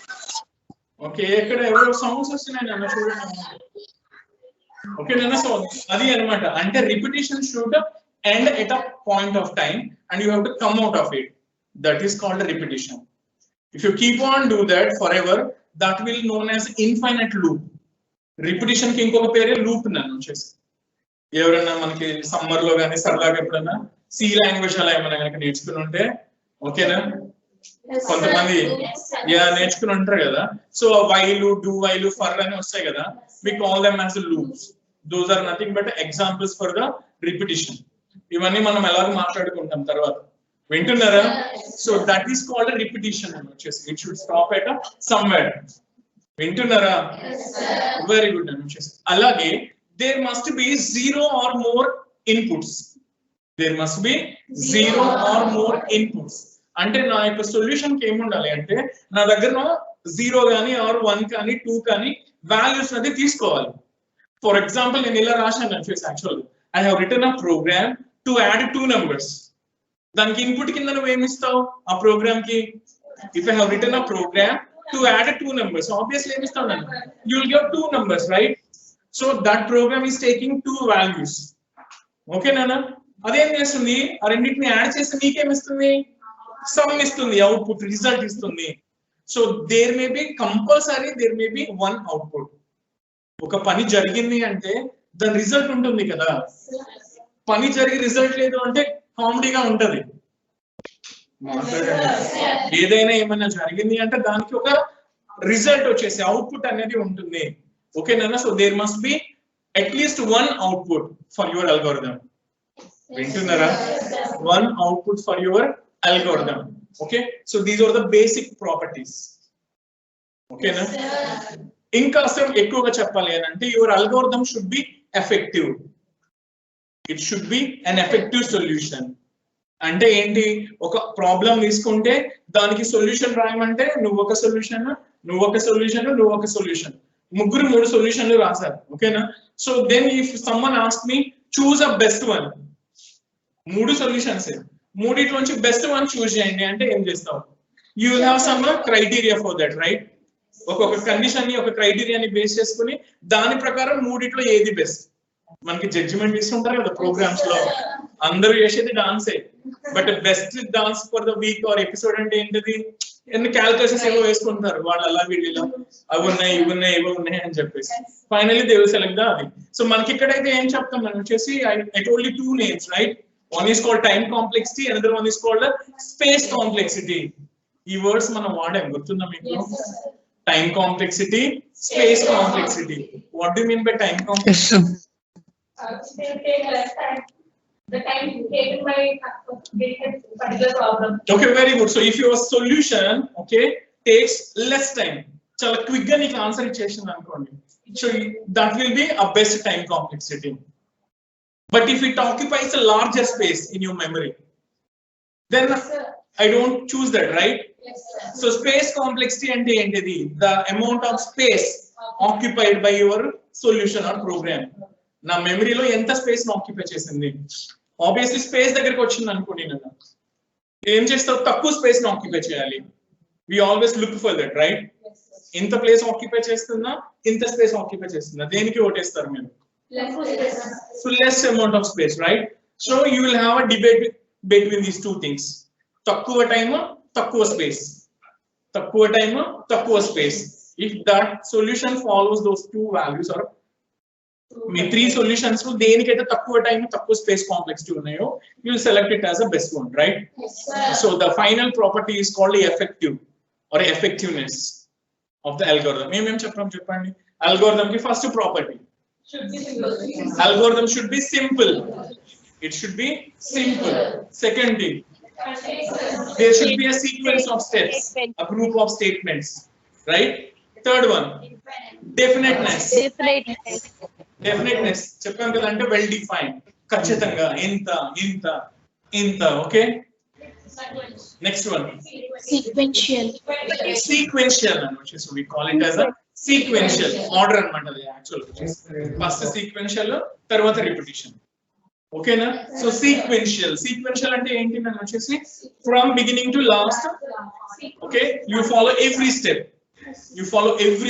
okay ఇక్కడ ఎవరో సౌండ్స్ వస్తున్నాయి అన్న చూడండి ఓకే నాన్న సో అది అనమాట అంటే repetition should end at a point of time and you have to come out of it that is called repetition if you keep on do that forever that will known as infinite loop repetition ki inkoka pere loop nanu chesi evarana manaki summer lo gaani sarlaga eppadana c language ala emana ganaka neerchukuni unte okay na kontamandi ya neerchukuni untaru kada so while do while for ani vastayi kada we call them as loops those are nothing but examples for the repetition ivanni manam elaga maatladukuntam tarvata వింటున్నారా so that is called repetition అని వచ్చేసి it should stop at somewhere వింటున్నారా very good అని వచ్చేసి అలాగే there must be 0 or more inputs there must be 0 or more inputs అంటే నా యొక్క సొల్యూషన్ కి ఏముండాలి అంటే నా దగ్గర 0 కానీ ఆర్ 1 కానీ 2 కానీ వాల్యూస్ అనేది తీసుకోవాలి ఫర్ ఎగ్జాంపుల్ నేను ఇలా రాశాను అని వచ్చేసి actual I have written a program to add 2 numbers దానికి ఇన్పుట్ కింద నువ్వు ఏమి ఇస్తావు ఆ ప్రోగ్రామ్ కి if I have written a program to add 2 numbers obviously ఏమి ఇస్తావు నేను you will give 2 numbers right so that program is taking 2 values okay నాన్న అదేం చేస్తుంది ఆ రెండింటిని యాడ్ చేస్తే నీకేమి ఇస్తుంది సమ్ ఇస్తుంది అవుట్పుట్ రిజల్ట్ ఇస్తుంది so there may be compulsory there may be 1 output ఒక పని జరిగింది అంటే దాని రిజల్ట్ ఉంటుంది కదా పని జరిగి రిజల్ట్ లేదు అంటే కామెడీగా ఉంటది ఏదైనా ఏమైనా జరిగింది అంటే దానికి ఒక రిజల్ట్ వచ్చేసి అవుట్పుట్ అనేది ఉంటుంది ఓకేనా so there must be at least 1 output for your algorithm వింటున్నారా 1 output for your algorithm okay so these are the basic properties ఓకేనా ఇంకా అసలు ఎక్కువగా చెప్పాలి అని అంటే your algorithm should be effective it should be an effective solution అంటే ఏంటి ఒక ప్రాబ్లం తీసుకుంటే దానికి సొల్యూషన్ రాయమంటే నువ్వు ఒక సొల్యూషన్ నువ్వు ఒక సొల్యూషన్ నువ్వు ఒక సొల్యూషన్ ముగ్గురు 3 సొల్యూషన్లు రాశారు ఓకేనా so then if someone ask me choose a best one 3 solutions మూడిట్లోంచి బెస్ట్ వన్ చూస్ చేయండి అంటే ఏం చేస్తావు you will have some criteria for that right ఒక్కొక్క కండిషన్ ని ఒక క్రైటీరియాని బేస్ చేసుకుని దాని ప్రకారం మూడిట్లో ఏది బెస్ట్ మనకి జడ్జిమెంట్ ఇస్తుంటారు కదా ప్రోగ్రామ్స్ లో అందరూ చేసేది డాన్సే but best dance for the week or episode అంటే ఏంటిది ఎన్ని క్యాలిక్యులేషన్స్ ఏవో వేసుకుంటారు వాళ్ళు అలా వీడియోలో అవి ఉన్నాయి ఇవి ఉన్నాయి ఇవి ఉన్నాయి అని చెప్పేసి finally they will select the అది సో మనకి ఇక్కడైతే ఏం చెప్తాం మనం వచ్చేసి I told you 2 names right one is called time complexity another one is called space complexity ఈ వర్డ్స్ మనం వాడాం గుర్తుందా మీకు time complexity space complexity what do you mean by time complexity the time taken by particular problem. Okay, very good. So if your solution, okay, takes less time, chala quick ga nik answer ichesindi anukondi. So that will be a best time complexity. But if it occupies a larger space in your memory, then I don't choose that, right? Yes, sir. So space complexity ante entidi the amount of space occupied by your solution or program. నా మెమరీలో ఎంత space ని occupy చేసింది obviously space దగ్గరికి వచ్చింది అనుకోండి నేను ఏం చేస్తావు తక్కువ స్పేస్ ని ఆక్యుపై చేయాలి we always look for that right ఇంత ప్లేస్ ఆక్యుపై చేస్తుందా ఇంత స్పేస్ ఆక్యుపై చేస్తుందా దేనికి ఓటేస్తారు మీరు fullest amount of space right So you will have a debate between these two things. Takkuva time, takkuva space. Takkuva time, takkuva space. If that solution follows those two values or three solutions, so దేనికైతే తక్కువ time తక్కువ space complexity ఉన్నాయో you will select it as a best one, right? Yes, sir. So the final property is called effective or effectiveness of the algorithm. ఏమేం చెప్పండి algorithm ki first property, Should be simple. algorithm should be simple. It should be simple. Second thing, there should be a sequence of steps, a group of statements, right? Third one, definiteness. Definiteness చెప్పాం కదా అంటే well defined, ఖచ్చితంగా ఇంత okay. Next one, Sequential. sequential అని వచ్చేసి we call it as a sequential order అన్నమాట. అది actual first sequential తర్వాత repetition, ఓకేనా? సో sequential అంటే ఏంటి అని వచ్చేసి from beginning to last, okay, you follow every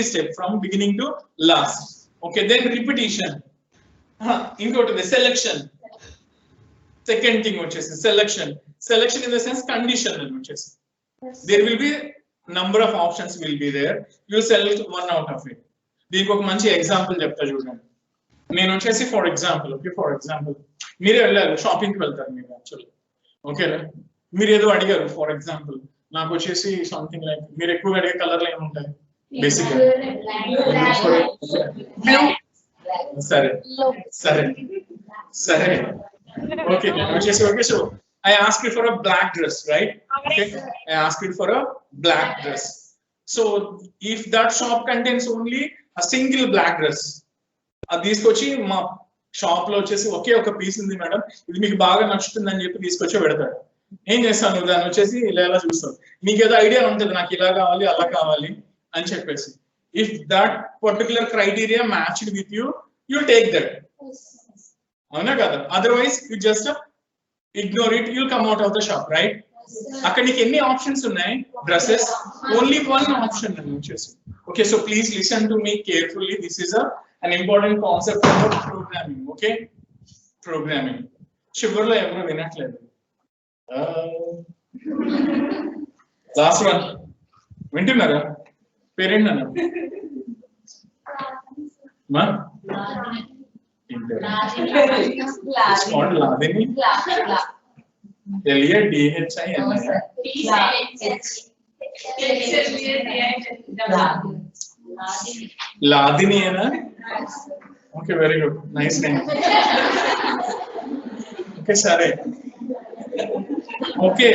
step from beginning to last, okay. Then repetition, ఇంకోటి selection. Second thing వచ్చేసి selection in the sense condition అని వచ్చేసి there will be number of options will be there, you select one out of it. దీనికి ఒక మంచి example చెప్తా చూడండి. నేను వచ్చేసి ఫర్ ఎగ్జాంపుల్ మీరే వెళ్ళారు షాపింగ్ కి వెళ్తారు మీరు యాక్చువల్లీ, ఓకేనా? మీరు ఏదో అడిగారు ఫర్ ఎగ్జాంపుల్, నాకు వచ్చేసి సంథింగ్ లైక్ మీరు ఎక్కువగా అడిగే కలర్లు ఏముంటాయి బేసిక్ గా? సరే ఓకే. నేను వచ్చేసి okay, so I asked you for a black dress, right? Okay, I asked you for a black dress. So if that shop contains only a single black dress, అది తీసుకొచ్చి మా షాప్ లో వచ్చేసి ఒకే ఒక పీస్ ఉంది madam, ఇది మీకు బాగా నచ్చుతుంది అని చెప్పి తీసుకొచ్చి పెడతాడు. ఏం చేస్తాను, దాన్ని వచ్చేసి ఇలా చూస్తాను, మీకు ఏదో ఐడియా ఉంటుంది నాకు ఇలా కావాలి అలా కావాలి అని చెప్పేసి. If that particular criteria matched with you, you take that, అవునా కదా? Otherwise you just ignore it, you'll come out of the shop, right? అక్కడ నీకు ఎన్ని ఆప్షన్స్ ఉన్నాయి డ్రెస్సెస్, ఓన్లీ వన్ ఆప్షన్ అని వచ్చేసి. Okay, so please listen to me carefully, this is an important concept about programming, okay? Programming చివరిలో ఎవరు వినట్లేదు. Last one వింటున్నారా? పేరేంటి అన్నారు మా? It's called Ladini. Ladini, okay, very good, nice name. Okay, sorry. Okay,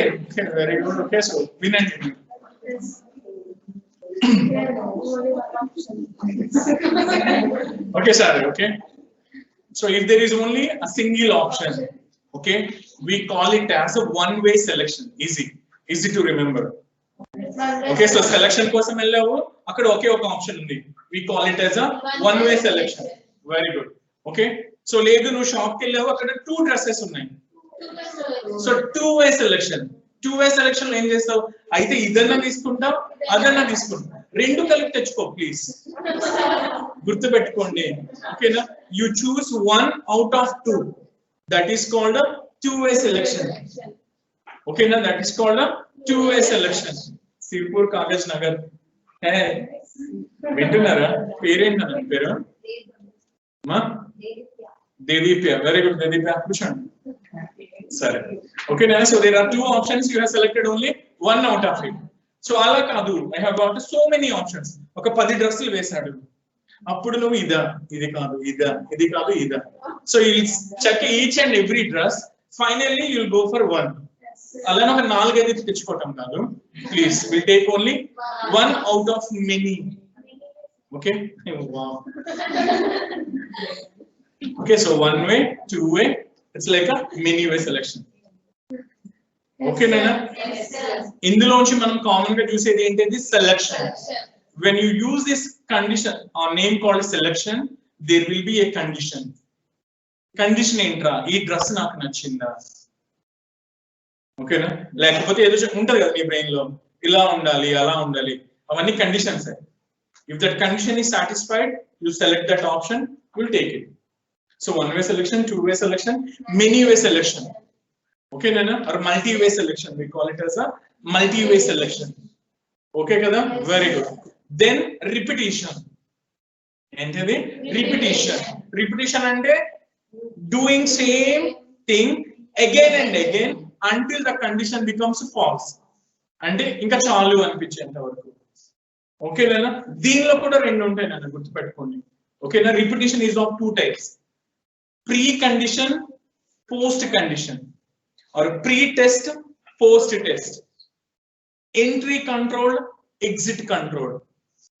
very good. Okay, so win and win. Okay, sorry. Okay. So if there is only a single option, okay, we call it as a one-way selection. Easy to remember. Okay, so selection kosam ellavu akkada oke oka option undi, we call it as a one-way selection. Very good. Okay, so ledu nu shop ki ellavu akkada two dresses unnai, so two-way selection lo em chestavu, aithe idanna తీసుకుంటావు అదన్నా తీసుకుంటావు, రెండు కలిపి తెచ్చుకో please, గుర్తు పెట్టుకోండి, ఓకేనా? You choose one out of two, that is called a two-way selection, okay na? That is called a two-way selection. Sirpur Kagaz Nagar, hey vintunara parent na peru ma Dedipya, very good. Dedipya Kushan, sir. Okay na, so there are two options, you have selected only one out of it. So ala kaadu, I have got so many options, oka 10 డ్రెస్సులు వేసాడు, అప్పుడు నువ్వు ఇది కాదు. So you will check each and every dress, finally you will go for one. అలా ఒక 4-5 తెచ్చుకోవటం కాదు, please, we'll take only one out of many. Okay, wow. Okay, so one way, two way, it's like a many way selection. Okay nana? ఇందులోంచి మనం common గా చూసేది ఏంటంటే selection. When you use this condition or name called selection, there will be a condition. Condition ఏంట్రా, ఈ dress నాకు నచ్చిందా, ఓకేనా? లేకపోతే ఏదో ఉంటది కదా నీ బ్రెయిన్ లో, ఇలా ఉండాలి అలా ఉండాలి, అవన్నీ conditions. If that condition is satisfied, you select that option, you'll take it. So one-way selection, two-way selection, many-way selection. Okay, Nana? Or multi-way selection. We call it as a multi-way selection. Okay, Kada? Very good. Then repetition. Enter the repetition. Repetition and doing same thing again and again until the condition becomes false. అంటే ఇంకా చాలు అనిపించేంత వరకు. ఓకేనా? దీనిలో కూడా రెండు ఉంటాయి నాన్న, గుర్తుపెట్టుకోండి. ఓకేనా? Repetition is of two types, pre condition, post condition, or pre test, post test, entry controlled, exit controlled.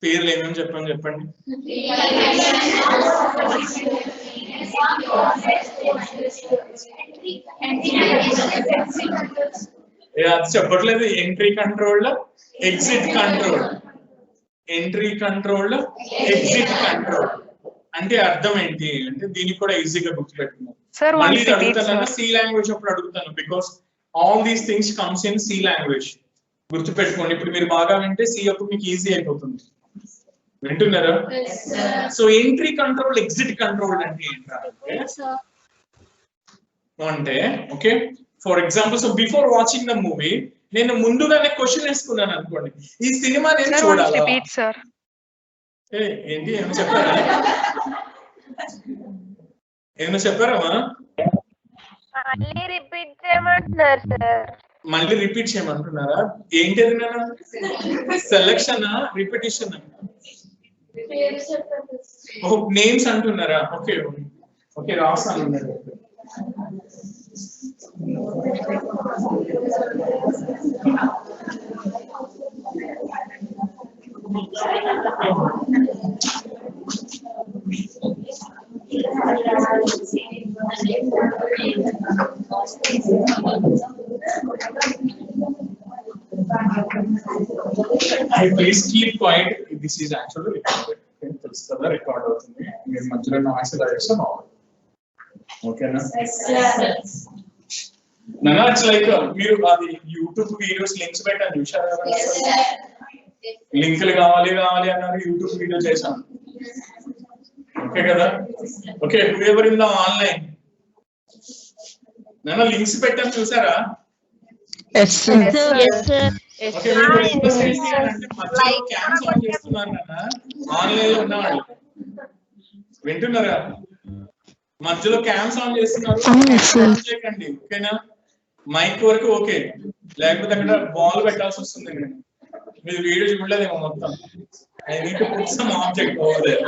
పేర్లు ఏమేమి చెప్పండి. అది చెప్పట్లేదు. Entry controlled, exit control. Entry controlled, exit control అంటే అర్థం ఏంటి అంటే దీనికి కూడా ఈజీగా గుర్తుపెట్టుకున్నాను. మళ్ళీ అడుగుతాను, సి లాంగ్వేజ్ అప్పుడు అడుగుతాను, because all these things comes in C language. గుర్తుపెట్టుకోండి. ఇప్పుడు మీరు బాగా వింటే సి అప్పుడు మీకు ఈజీ అయిపోతుంది. వింటున్నారా? So entry control, exit control అంటే ఏంటంటే okay, for example, so before watching the movie నేను ముందుగానే క్వశ్చన్ వేసుకున్నాను అనుకోండి, ఈ సినిమా నేను చూడాలా? ఏంటి ఏమైనా చెప్పారా? ఏమైనా చెప్పారమ్మా? మళ్ళీ రిపీట్ చేయమంటున్నారా? ఏంటిది నాన్న? సెలక్షన్, రిపిటిషన్, నేమ్స్ అంటున్నారా? ఓకే ఓకే, రాస్తాను. Please keep quiet. This is actually recorded. తెలుస్తుందా? రికార్డ్ అవుతుంది. మీరు మధ్యలో నాయిస్ చేస్తే బాగుంది. ఓకేనా? నానా ఇట్స్ లైక్ మీరు అది యూట్యూబ్ వీడియోస్ లింక్స్ పెట్టాను చూసారా? లింకులు కావాలి అన్నారు, యూట్యూబ్ వీడియో చేశాను. ఓకే కదా? Okay, whoever in the online నానా లింక్స్ పెట్టాను చూసారా? Yes sir. ఓకే, మీరు రిక్వెస్ట్ చేయండి. మధ్యలో క్యామ్స్ ఆన్ చేస్తున్నారు నాన్న, ఆన్లైన్ లో ఉన్నవాళ్ళు వింటున్నారా? మధ్యలో క్యామ్స్ ఆన్ చేస్తున్నారు, చేయకండి. ఓకేనా? మైక్ వరకు ఓకే, లేకపోతే అక్కడ బాల్ పెట్టాల్సి వస్తుంది. మీరు వీడియో చూడలేదేమో మొత్తం. I need to put some object over there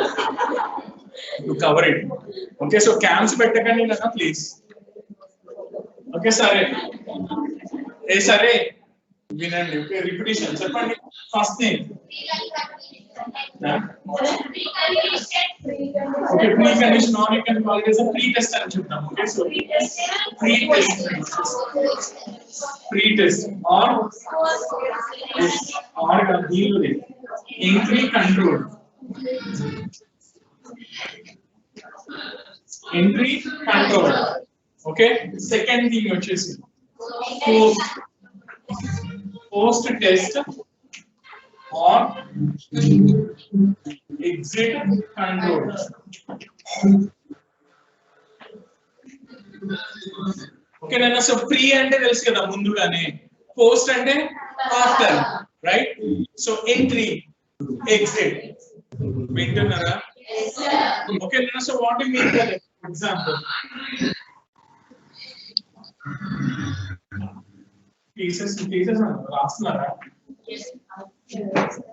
to cover it. Okay, so cams పెట్టకండి నాన్న ప్లీజ్. ఓకే సరే, సరే వినండి. ఓకే, రిపిటిషన్ చెప్పండి. First thing okay, pre-condition, or you can call it as a pre-test అని చెప్తాం. Okay, so pre-test or deal with entry control, okay. Second thing వచ్చేసి post test or exit control. Okay నాన్న, so pre అంటే తెలుసు కదా ముందుగానే, post అంటే after, right? So entry, exit. వింటున్నారా? ఓకే నాన్న, so what you mean by example? Pieces రాస్తున్నారా?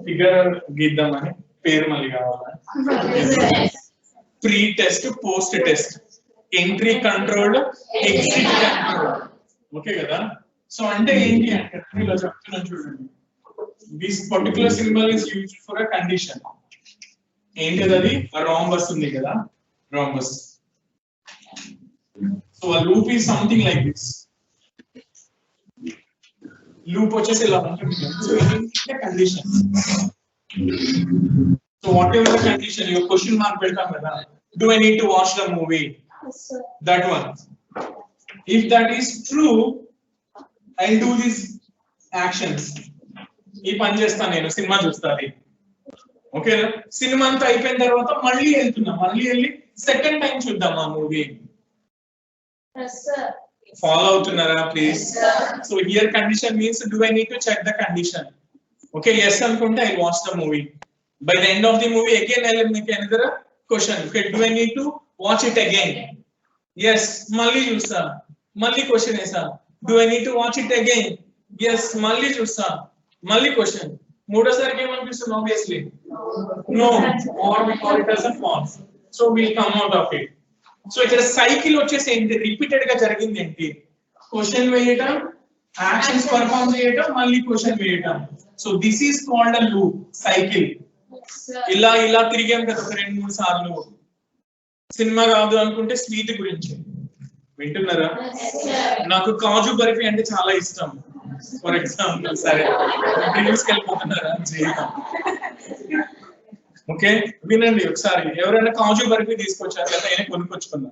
ఫిగర్ గీద్దామని, పేరు మళ్ళీ కావాలా? Pre test, post test, entry control, exit control. Okay కదా? సో అంటే ఏంటి అంటే ఇలా చెప్తున్నాను చూడండి. This particular symbol is used for a condition. ఏంటిది? అది రాంబస్ ఉంది కదా, rhombus. So a loop is something like this. Loop వచ్చేసి ఇలా ఉంటుంది. సో ఇది condition. So what ever the condition, you question mark పెడతాం కదా, do I need to watch the movie, that one. If that is true, I will do this actions. ఈ పని చేస్తాను నేను, సినిమా చూస్తాను. ఓకేనా? సినిమా అంతా అయిపోయిన తర్వాత మళ్ళీ వెళ్తున్నా, మళ్ళీ వెళ్ళి సెకండ్ టైం చూద్దాం ఆ మూవీ. Yes, sir. ఫాలో అవుతున్నారా please? So here condition means do I need to check the condition. Okay, yes అనుకుంటే I watch the movie. By the end of the movie again I will make another question. Okay, do I need to watch it again? Yes, మళ్ళీ చూస్తా, మళ్ళీ question వేసా. Do I need to watch it again? Yes, మళ్ళీ చూస్తా, మళ్ళీ question. మూడోసారికి ఏమనిపిస్తుంది? Obviously no, are we call it as a false. So will come out of it. So ఇక్కడ సైకిల్ వచ్చేసి ఏంటి? రిపీటెడ్ గా జరిగింది ఏంటి? క్వశ్చన్ వేయటం, యాక్షన్స్ పర్ఫార్మ్ చేయటం, మళ్ళీ క్వశ్చన్ వేయటం. So this is called a loop, cycle. ఇలా ఇలా తిరిగాం కదా ఒక 2-3 సార్లు. సినిమా కాదు అనుకుంటే స్వీట్ గురించి వింటున్నారా? నాకు కాజు బర్ఫీ అంటే చాలా ఇష్టం. ఫర్ ఎగ్జాంపుల్, సరే రివ్యూస్కి వెళ్ళిపోతున్నారా? చేద్దాం. ఓకే, వినండి ఒకసారి. ఎవరైనా కాజు బర్ఫీ తీసుకొచ్చారు లేదా నేను కొనుక్కొచ్చుకున్నా,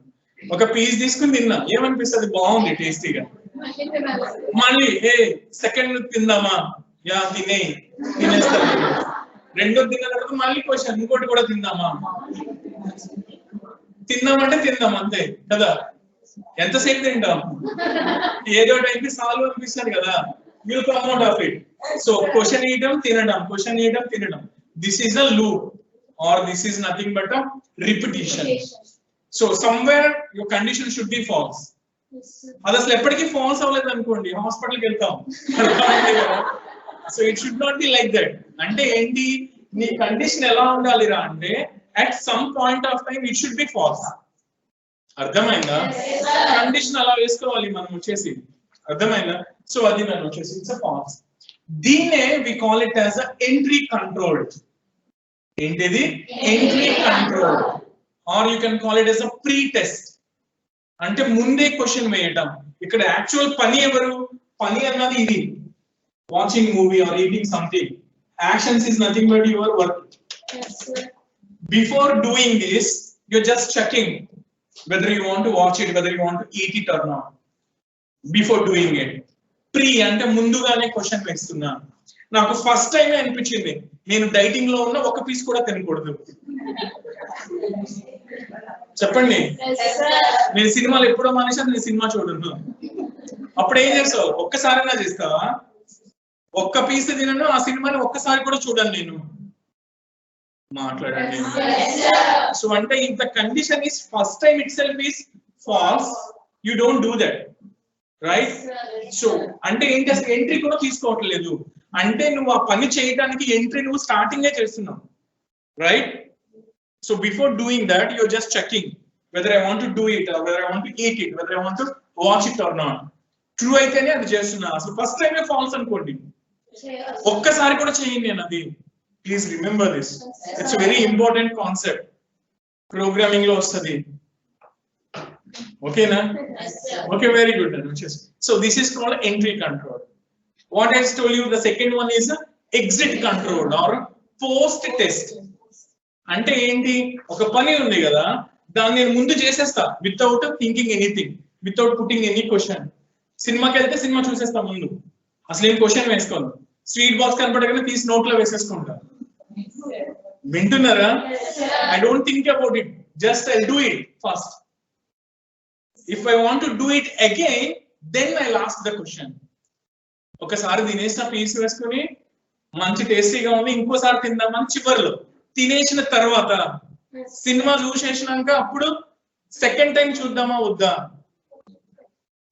ఒక పీస్ తీసుకుని తిన్నా, ఏమనిపిస్తుంది? బాగుంది, టేస్టీగా. మళ్ళీ సెకండ్ తిందామా? యా, తినేస్తాం. రెండో తిన్న తర్వాత మళ్ళీ క్వశ్చన్, ఇంకోటి కూడా తిందామా? తిందామంటే తిందాం, అంతే కదా. ఎంతసేపు తింటాం? ఏదో టైంకి సాల్వ్ అనిపిస్తుంది కదా. Will come out of it. So question వేయడం, తినడం, క్వశ్చన్ వేయడం, తినడం. This is a loop or this is nothing but a repetition. So somewhere your condition should be false. అది అసలు ఎప్పటికీ ఫాల్స్ అవ్వలేదు అనుకోండి, హాస్పిటల్కి వెళ్తాం. So it should not be like that. అంటే ఏంటి, నీ కండిషన్ ఎలా ఉండాలిరా అంటే at some point of time it should be false. అర్థమైందా? కండిషన్ అలా వేసుకోవాలి మనం వచ్చేసి. అర్థమైందా? సో అది నన్ను వచ్చేసి ఇట్స్ అ ఫాల్స్. దీన్నే we call it as a entry controlled. ఏంటిది? Entry control, or you can call it as a pre test. అంటే ముందే క్వశ్చన్ వేయటం. ఇక్కడ యాక్చువల్ పని ఎవరు? పని అన్నది ఇది, watching movie or eating something. Actions is nothing but your work. Before doing this you're just checking whether you want to watch it, whether you want to eat it or not before doing it. Pre అంటే ముందుగానే question వేస్తున్నా. నాకు first time అనిపించింది నేను dieting లో ఉన్న ఒక piece కూడా తినకూడదు. చెప్పండి, నేను సినిమాలు ఎప్పుడో మానేసా, నేను సినిమా చూడను. అప్పుడు ఏం చేస్తావు? ఒక్కసారైనా చేస్తావా? ఒక్క పీస్ తినను, ఆ సినిమాని ఒక్కసారి కూడా చూడను నేను. మాట్లాడండి. సో అంటే if the condition is first time it self is false, you don't do that, right? So అంటే ఏంటి, అసలు ఎంట్రీ కూడా తీసుకోవట్లేదు. అంటే నువ్వు ఆ పని చేయడానికి ఎంట్రీ నువ్వు స్టార్టింగ్ చేస్తున్నావు, right? So before doing that you're just checking weather I want to do it, weather I want to eat it, weather I want to watch it or not. True అయితేనే అది చేస్తున్నా. అసలు first టైమే falls అనుకోండి, ఒక్కసారి కూడా చేయండి నేను అది. Please remember this, it's very important concept. Programming లో వస్తుంది. ఓకేనా? Okay, very good. So this is called entry control. What I told you, the second one is exit control or post test. అంటే ఏంటి, ఒక పని ఉంది కదా, దాన్ని నేను ముందు చేసేస్తా without thinking anything, without putting any question. సినిమాకి వెళ్తే సినిమా చూసేస్తా ముందు, అసలు ఏం క్వశ్చన్ వేసుకోను. స్వీట్ బాక్స్ కనపడగానే తీసి నోట్లో వేసేసుకుంటా. వింటున్నారా? I don't think about it, just I do it first. If I want to do it again, then I ask the question. ఒకసారి తినేసిన పీస్ వేసుకుని మంచి టేస్టీగా ఉంది, ఇంకోసారి తిందామని చివరిలో తినేసిన తర్వాత సినిమా చూసేసినాక అప్పుడు సెకండ్ టైం చూద్దామా వద్దా?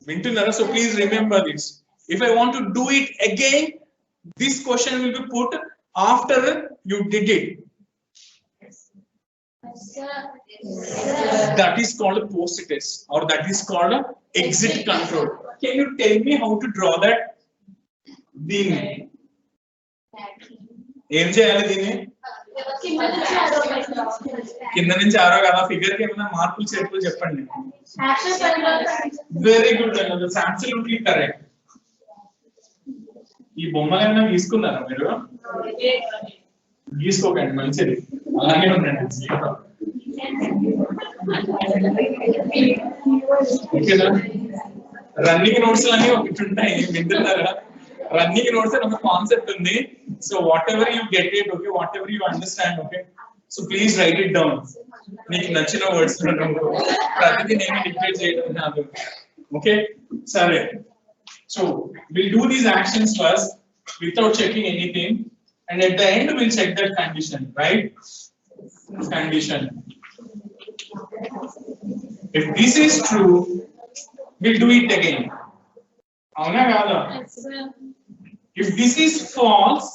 వింటున్నారా? So please remember this. If I want to do it again, this question will be put after you did it. That is called a post test, or that is called a exit control. Can you tell me how to draw that? దీన్ని ఏం చేయాలి? దీన్ని కింద నుంచి ఆరో కదా, figure కి ఏమైనా మార్పులు చేర్పులు చెప్పండి. వెరీ గుడ్ అండి, దట్స్ అబ్సల్యూట్లీ కరెక్ట్. ఈ బొమ్మలు ఏమైనా గీసుకున్నారా మీరు? గీసుకోకండి, మంచిది, అలాగే ఉండండి. ఓకేనా? రన్నింగ్ నోట్స్ అన్ని ఒకటి ఉంటాయి, వింటున్నారా? రన్నింగ్ నోట్స్ అని ఒక కాన్సెప్ట్ ఉంది. So what ever you get it, okay, what ever you understand, okay, so please right it down. నీకు నచ్చిన వర్డ్స్ ప్రతిదీ నేను డిక్టేట్ చేయడం కాదు. ఓకే సరే. So we'll do these actions first without checking anything, and at the end we'll check that condition, right? Condition. If this is true, we'll do it again. Avuna kada? If this is false,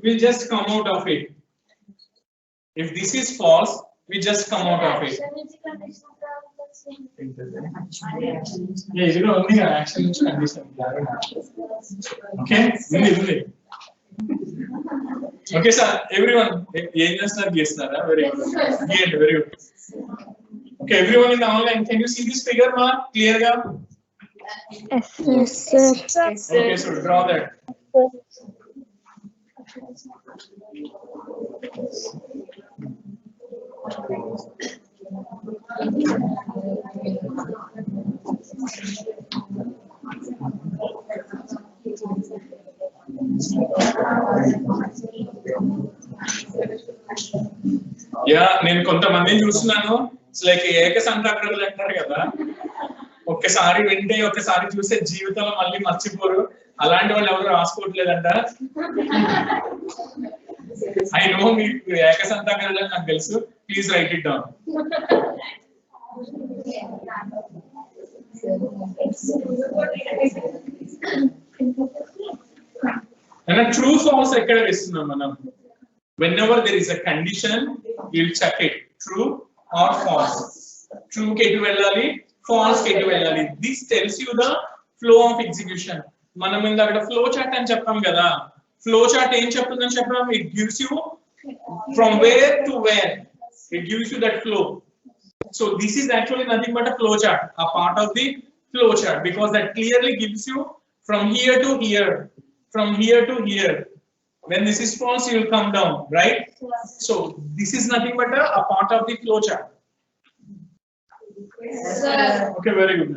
we'll just come out of it. If this is false, we just come out of it. Yeah, you know only action is condition. Okay? Okay, sir. Everyone, yes, very good. Very good. Okay, everyone in the online, can you see this figure, ma? Clear ga? Yes, sir. Okay, so draw that. Yeah నేను కొంతమందిని చూస్తున్నాను, like ఏకసంతాగ్రహులు అంటారు కదా, ఒక్కసారి వింటే ఒక్కసారి చూసే జీవితంలో మళ్ళీ మర్చిపోరు. అలాంటి వాళ్ళు ఎవరు రాసుకోవట్లేదంట. ఐ నో మీకు ఏకసంతాగ్రహులు నాకు తెలుసు. Please right it down. True false ఎక్కడ వేస్తున్నాం మనం? Whenever there is a condition, you'll check it, true or false. True ke etu vellali, false ke etu vellali. This tells you the flow of execution. Manam indakada flow chart ani cheppam kada. Flow chart em cheppundani cheppam, it gives you from where to where. It gives you that flow. So this is actually nothing but a flow chart, a part of the flow chart, because that clearly gives you from here to here, from here to here. When this is false, you will come down, right? So this is nothing but a part of the flow chart. Okay, very good.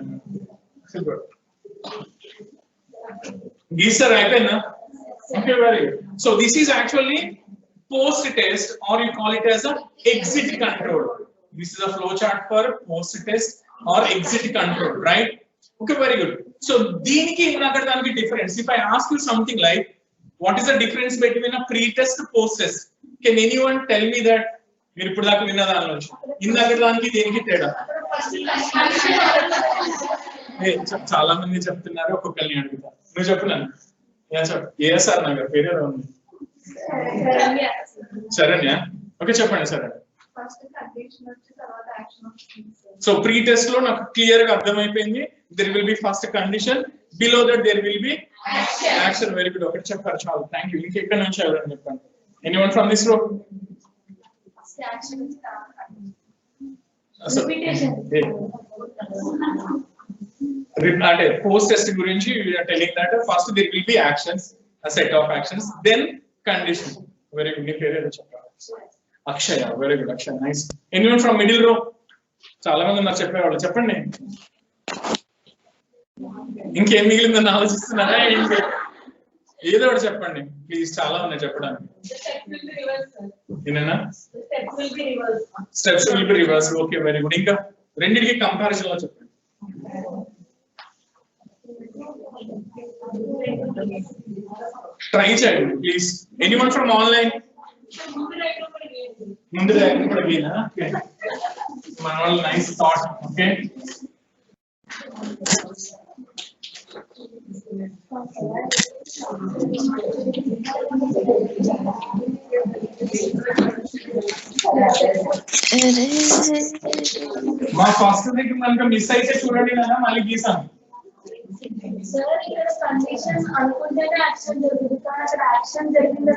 Super. These are right now. Okay, very good. So this is actually post test, or you call it as a exit control. This is a flow chart for post test or exit control, right? Okay, very good. So deeniki daniki difference. If I ask you something like, what is the difference between a pre-test post-test? Can anyone tell me that? మీరు ఇప్పుడు దాకా విన్న దాని నుంచి ఇందాక దానికి దేనికి తేడా? చాలా మంది చెప్తున్నారు, ఒక్కొక్కరిని అడుగుతా. నువ్వు చెప్పున్నాను ఏఎస్ఆర్ నగర్ పేరు ఏదో ఉంది, శరణ్య. ఓకే చెప్పండి శరణ్య. సో ప్రీ టెస్ట్ లో నాకు క్లియర్ గా అర్థమైపోయింది. there will be first condition, below that there will be action. Very good. ఒకటి చెప్పారు చాలు, థ్యాంక్ యూ. ఇంకా ఎక్కడ నుంచి ఎవరైనా చెప్పండి. ఎనీవన్ ఫ్రమ్ దిస్ రో? అంటే పోస్ట్ టెస్ట్ గురించి telling that first there will be actions, a set of actions, then condition. Very good. నీ పేరు ఏదో చెప్పారు? Akshaya. Very good Akshaya, nice. Anyone from middle row? చాలా మంది ఉన్నారు చెప్పేవాళ్ళు, చెప్పండి. ఇంకేం మిగిలిందని ఆలోచిస్తున్నారా ఏంటి? ఏదో ఒకటి చెప్పండి ప్లీజ్, చాలా ఉన్నాయి చెప్పడానికి. ఏనా? Steps will be reverse. Okay, very good. ఇంకా రెండింటికి కంపారిజన్ లో చెప్పండి. ట్రై చేయండి ప్లీజ్. Anyone from online? ముందు కూడా వీనా? మన వాళ్ళు నైస్ థాట్. ఓకే, మా ఫస్ట్ దగ్గర మనకు మిస్ అయితే చూడండి కదా, మళ్ళీ గీసాం. సార్ ఇక్కడ కండిషన్ అనుకుంటేనే యాక్షన్ జరుగుతుంది, కానీ అక్కడ యాక్షన్ జరిగిన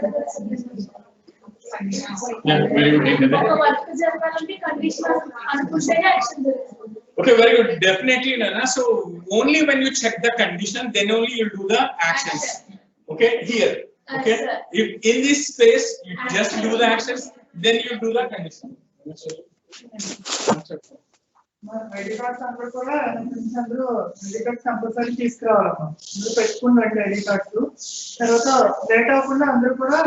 Okay, very good. Definitely, Nana. So only when you check the condition, then only you'll do the actions. Okay, here. Okay, if in this space you just do the actions, then you do the condition. ID cards అందరూ కూడా అందరూ ID cards compulsory తీసుకురావాలమ్మా. అందరూ పెట్టుకున్నారు ID cards. తర్వాత late అవ్వకుండా అందరూ కూడా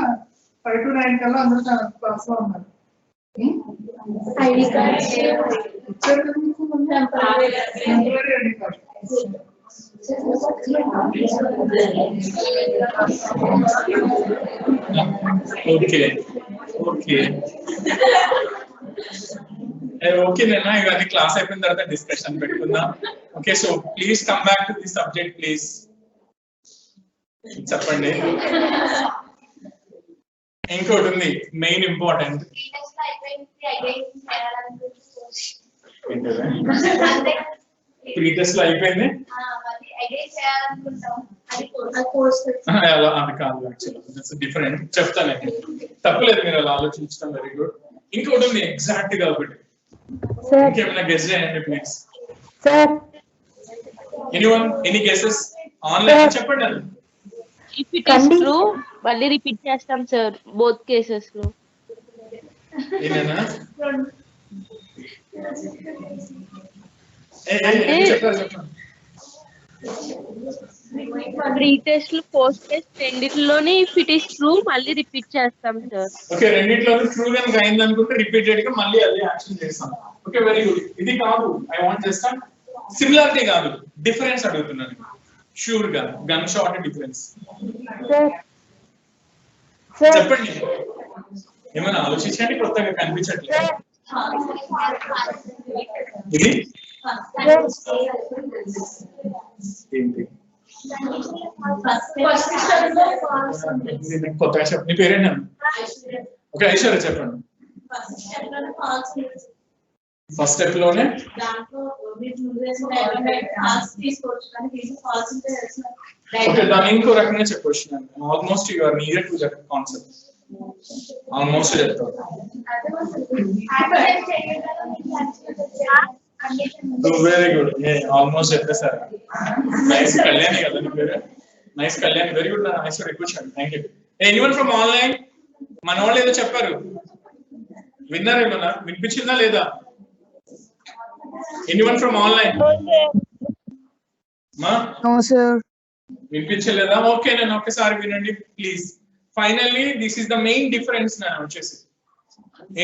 5 to 9 కల్లా అందరూ క్లాస్ లో ఉన్నారు. ఐడి కార్డ్ ఇచ్చారు కదా మీకు ముందు? Temporary ID card. Okay okay okay నేనా ఇవన్నీ క్లాస్ అయిపోయిన తర్వాత డిస్కషన్ పెట్టుకుందాం. Okay so please come back to the subject please. చెప్పండి. ఇంకోటి ఉంది మెయిన్ ఇంపార్టెంట్. ప్రీ టెస్ట్ లో అయిపోయింది అలా అది కాదు యాక్చువల్లీ డిఫరెంట్. చెప్తాను తప్పలేదు మీరు అలా ఆలోచించడం. Very good. ఇంకోటి ఉంది ఎగ్జాక్ట్ గా ఒకటి. ఇంకేమైనా గెస్ చేయండి please. Anyone any guesses online చెప్పండి. అది ఇఫ్ ఇట్ ఇస్ ట్రూ మళ్ళీ రిపీట్ చేస్తాం సార్ బోత్ కేసెస్ లో. ఏనేనా ప్రీ టెస్ట్ పోస్ట్ టెస్ట్ రెండిట్లోనే ఇఫ్ ఇట్ ఇస్ ట్రూ మళ్ళీ రిపీట్ చేస్తాం సార్. ఓకే రెండిట్లోనూ ట్రూ గా అయింది అనుకుంటే రిపీటెడ్ గా మళ్ళీ అదే యాక్షన్ చేస్తాం. Okay very good. ఇది కాదు ఐ వాంట్ చేస్తాం సిమిలారిటీ కాదు డిఫరెన్స్ అడుగుతున్నాను. షూర్ గా గన్ షాట్ డిఫరెన్స్ చెప్పండి. ఏమైనా ఆలోచించండి కొత్తగా కనిపించట్లేదు. ఇది ఏంటి కొత్తగా చెప్పండి. నీ పేరేనా? ఓకే ఐశ్వర్య చెప్పండి. ఫస్ట్ స్టెప్ లోనే ఓకే దాన్ని ఇంకో రకంగా చెప్పొచ్చు. Almost you are near to that concept. Almost చెప్తారు. Very good. ఆల్మోస్ట్ చెప్పేసారు. నైస్ కళ్యాణి కదా నీ పేరు? Nice Kalyani. Very good. Aishwarya కూర్చోండి. Thank you. Anyone from online? మన వాళ్ళు ఏదో చెప్పారు విన్నారా? ఏమన్నా వినిపించిందా లేదా? Anyone from online? వినిపించలేదా? ఓకే నేను ఒక్కసారి వినండి please. Finally this is the main difference. నేను వచ్చేసి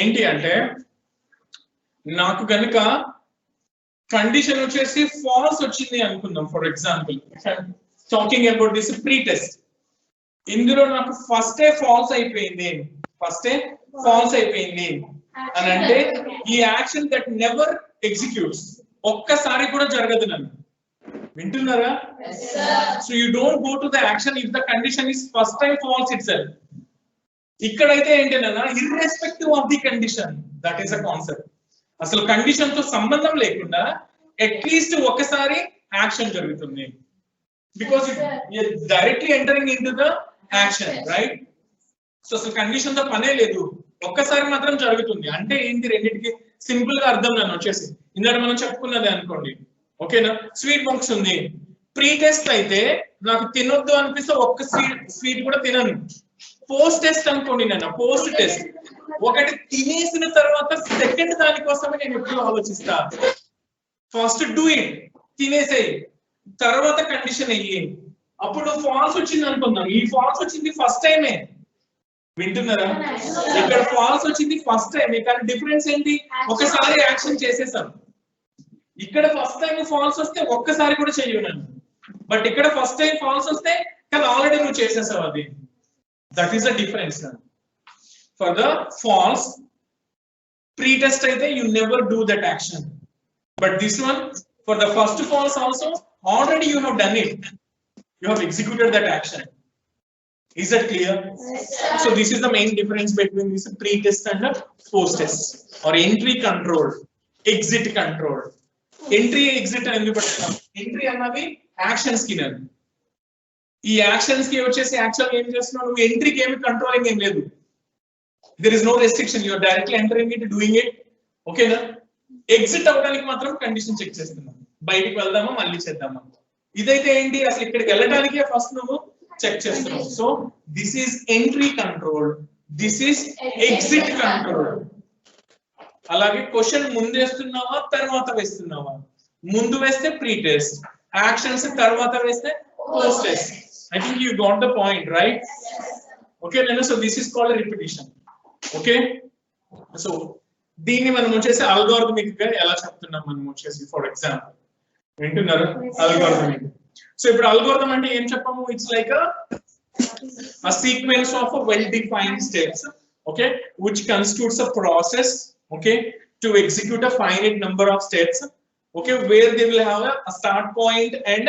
ఏంటి అంటే నాకు కనుక కండిషన్ వచ్చేసి ఫాల్స్ వచ్చింది అనుకుందాం. For example talking about this pre test. ఇందులో నాకు ఫస్టే ఫాల్స్ అయిపోయింది అని అంటే ఈ యాక్షన్ దట్ నెవర్ ఎగ్జిక్యూట్స్ ఒక్కసారి కూడా జరగదు. నన్ను వింటున్నారా? So you don't go to the action if the condition is first time false itself. ఇక్కడైతే ఏంటన్నా irrespective of the condition, that is a concept. అసలు కండిషన్ తో సంబంధం లేకుండా అట్లీస్ట్ ఒకసారి యాక్షన్ జరుగుతుంది. Because directly entering in to the action right. So అసలు condition తో పనే లేదు, ఒక్కసారి మాత్రం జరుగుతుంది. అంటే ఏంటి? రెండింటికి సింపుల్ గా అర్థం నన్ను వచ్చేసి ఇందాక మనం చెప్పుకున్నది అనుకోండి. ఓకేనా? స్వీట్ బాక్స్ ఉంది. ప్రీ టెస్ట్ అయితే నాకు తినొద్దు అనిపిస్తే ఒక్క స్వీట్ కూడా తినను. పోస్ట్ టెస్ట్ అనుకోండి. నేను పోస్ట్ టెస్ట్ ఒకటి తినేసిన తర్వాత సెకండ్ దానికోసమే నేను ఎప్పుడు ఆలోచిస్తా. ఫస్ట్ డూ ఇట్, తినేసేయి, తర్వాత కండిషన్ అయ్యి. అప్పుడు ఫాల్స్ వచ్చింది అనుకుందాం. ఈ ఫాల్స్ వచ్చింది ఫస్ట్ టైమే. వింటున్నారా? ఇక్కడ ఫాల్స్ వచ్చింది ఫస్ట్ టైమే, కానీ డిఫరెన్స్ ఏంటి? ఒకసారి యాక్షన్ చేసేసాం. ఇక్కడ ఫస్ట్ టైం ఫాల్స్ వస్తే ఒక్కసారి కూడా చెయ్యను. బట్ ఇక్కడ ఫస్ట్ టైం ఫాల్స్ వస్తే కానీ ఆల్రెడీ నువ్వు చేసేసావు అది. That is the difference. For the false pre test అయితే you never do that action. But this one for the first false also already you have done it. You have executed that action. Is that clear? Yes, so this is the main difference between this pre-test and the post-test, or entry control, exit control. Entry exit అనేది పట్టుకున్నాం. Entry అన్నది actions కి. నేను ఈ actions కి వచ్చేసి actual ఏం చేస్తున్నావు నువ్వు? ఎంట్రీకి ఏమి కంట్రోలింగ్ ఏం లేదు. there is no restriction, you are directly entering it, doing it. ఓకేనా? ఎగ్జిట్ అవ్వడానికి మాత్రం కండిషన్ చెక్ చేస్తున్నాం. బయటికి వెళ్దామా మళ్ళీ చేద్దామా. ఇదైతే ఏంటి? అసలు ఇక్కడికి వెళ్ళడానికే ఫస్ట్ నువ్వు చెక్ చేస్తున్నావు. So this is entry control, this is exit control. అలాగే క్వశ్చన్ ముందేస్తున్నావా తర్వాత వేస్తున్నావా? ముందు వేస్తే ప్రీ టెస్ట్, యాక్షన్స్ తర్వాత వేస్తే post test. I think you got the point right. Okay నేను so this is called repetition. Okay so దీన్ని మనం వచ్చేసి అల్గోరిథమిక్ గా ఎలా చెప్తున్నాం మనం వచ్చేసి ఫర్ ఎగ్జాంపుల్ వింటున్నారు అల్గోరిథమిక్. సో ఇప్పుడు అల్గోరిథం అంటే ఏం చెప్పాము, it's like a sequence of a well-defined steps, okay, which constitutes a process, okay, to execute a finite number of steps, okay, where they will have a start point and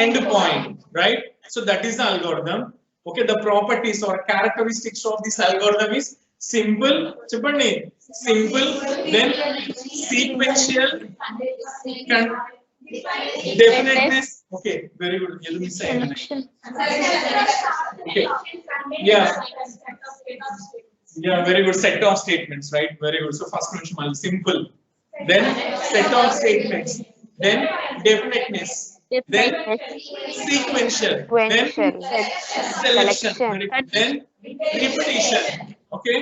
end point, right? So that is the algorithm. Okay, the properties or characteristics of this algorithm is simple, simple, then sequential, definiteness. Okay, very good. You miss it. Okay. Yeah. Yeah, very good. Set of statements, right? Very good. So first one is simple, then set of statements, then definiteness, then sequential, then selection, then repetition, okay,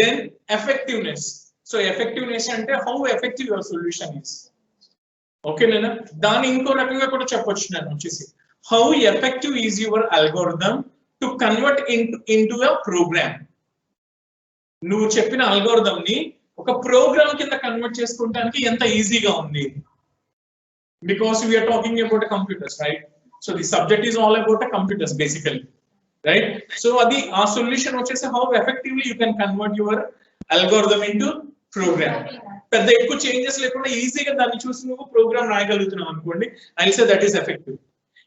then effectiveness. So effectiveness ante how effective your solution is. Okay, Nana. దాని ఇంకో రకంగా కూడా చెప్పొచ్చు నేను వచ్చేసి how effective is your algorithm to convert into a program. నువ్వు చెప్పిన algorithm ని ఒక ప్రోగ్రామ్ కింద కన్వర్ట్ చేసుకోవడానికి ఎంత ఈజీగా ఉంది, because we're talking about computers, right? So the subject is all about computers basically, right? So అది ఆ సొల్యూషన్ వచ్చేసి how effectively you can convert your algorithm into program. పెద్ద ఎక్కువ చేంజెస్ లేకుండా ఈజీగా దాన్ని చూసి నువ్వు ప్రోగ్రామ్ రాయగలుగుతున్నావు అనుకోండి, I say that is effective.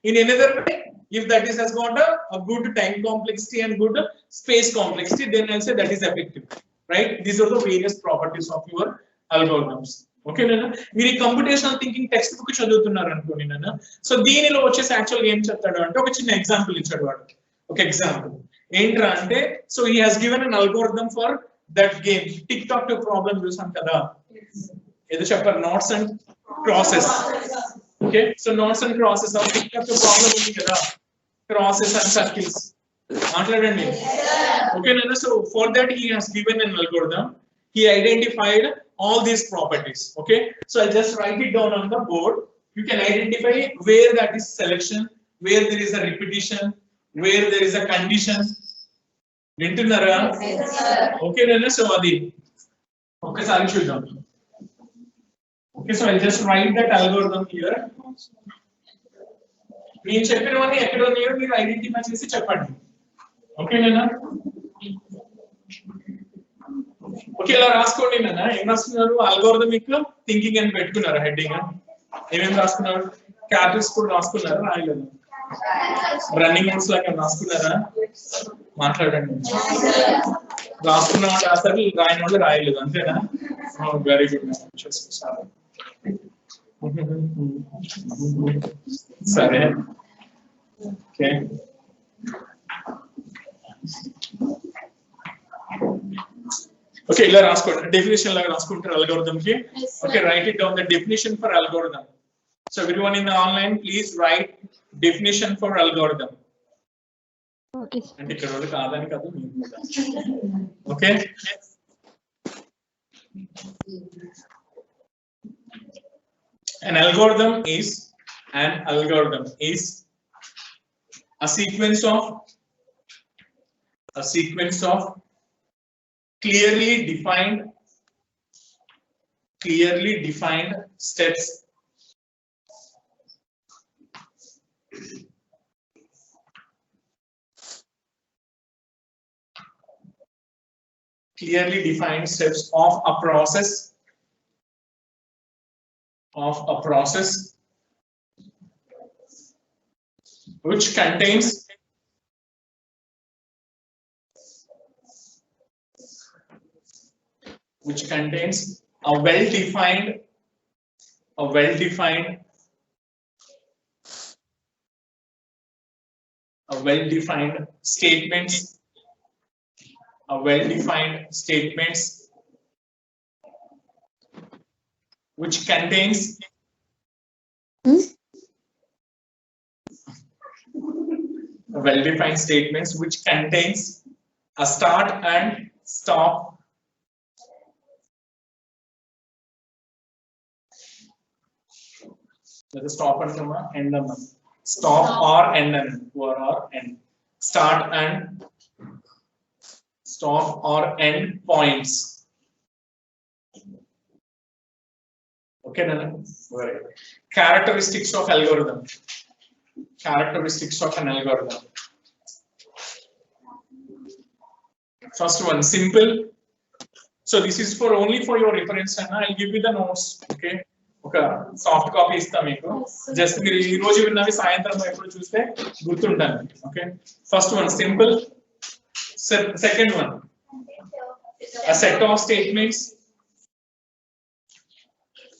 In another way, if that is has got a good time complexity and good space complexity, then I'll say that is effective, right? These are the various properties of your algorithms. Okay, nana మీరు computational thinking text book చదువుతున్నారు అనుకోండి నన్న. So దీనిలో వచ్చేసి యాక్చువల్గా ఏం చెప్తాడు అంటే ఒక చిన్న ఎగ్జాంపుల్ ఇచ్చాడు వాడు. ఒక ఎగ్జాంపుల్ ఏంట్రా అంటే, so he has given an algorithm for that game tic tac toe problem చూసాం కదా, ఏదో చెప్పారు noughts and crosses. Okay, so knots and crosses are picked up the problem ఉంది కదా, crosses and circles మాట్లాడండి. Okay, Nana. So for that he has given an algorithm. He identified all these properties. Okay, so I just write it down on the board. You can identify where that is selection, where there is a repetition, where there is a condition. వింటున్నారా? Okay, Nana. So అది ఒకసారి చూద్దాం. Okay, so I'll just write that algorithm here. నేను చెప్పినవన్నీ ఎక్కడ ఉన్నాయో మీరు identify చేసి చెప్పండి. ఓకే నేనా? ఓకే, ఇలా రాసుకోండి నేనా. ఏం రాస్తున్నారు? అల్గోరిథమిక్ థింకింగ్ అని పెట్టుకున్నారు హెడ్డింగ్. ఏమేమి రాసుకున్నారు? క్యాపిటల్స్ కూడా రాసుకున్నారా? రాయలేదు. రన్నింగ్ నోట్స్ లాగా రాసుకున్నారా? మాట్లాడండి. రాసుకున్న వాళ్ళు రాస్తారు, రాయని వాళ్ళు రాయలేదు, అంతేనా? Very good. సరే, ఓకే. ఓకే, ఇలా రాసుకోండి. డెఫినేషన్ లాగా రాసుకుంటారు అల్గోరిథం కి. Okay, right it down the definition for algorithm. So everyone in the online please right definition for algorithm. అంటే ఇక్కడ వాళ్ళు కాదని కదా. Okay, an algorithm is a sequence of clearly defined steps of a process which contains a well-defined statements which contains well-defined statements which contains a start and stop stop and end stop or end or end start and stop or end points Okay, Nana? Very good. Characteristics of algorithm. Characteristics of an algorithm. First one, simple. So this is for only for your reference, and I'll give you the notes. Okay. ఒక soft copy ఇస్తా మీకు just మీరు ఈ రోజు విన్నవి సాయంత్రం ఎప్పుడు చూస్తే గుర్తుంటాను. Okay, first one simple. Second one a set of statements.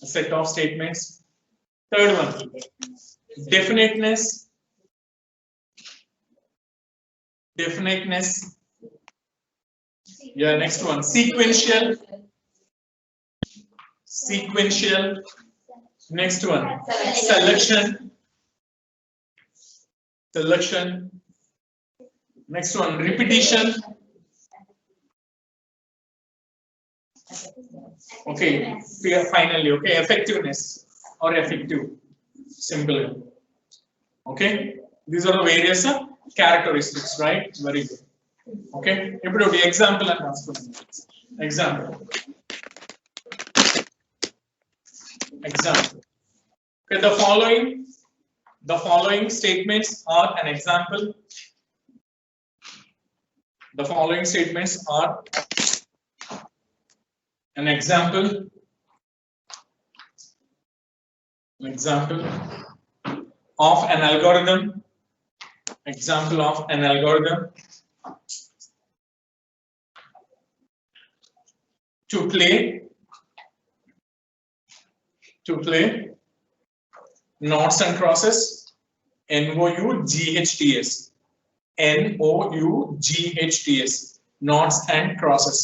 A set of statements. Third one, definiteness. Definiteness. Yeah, next one, sequential. Sequential. Next one, selection. Selection. Next one, repetition. Okay, finally, okay, effectiveness or effective. Simple. Okay, these are the various characteristics, right? Very good. Okay, ఇప్పుడు example అని రాసుకుందాం. Example. Example. Okay, the following statements are an example. The following statements are an example. An example of an algorithm. Example of an algorithm. To play noughts and crosses, NOUGHTS, NOUGHTS, noughts and crosses,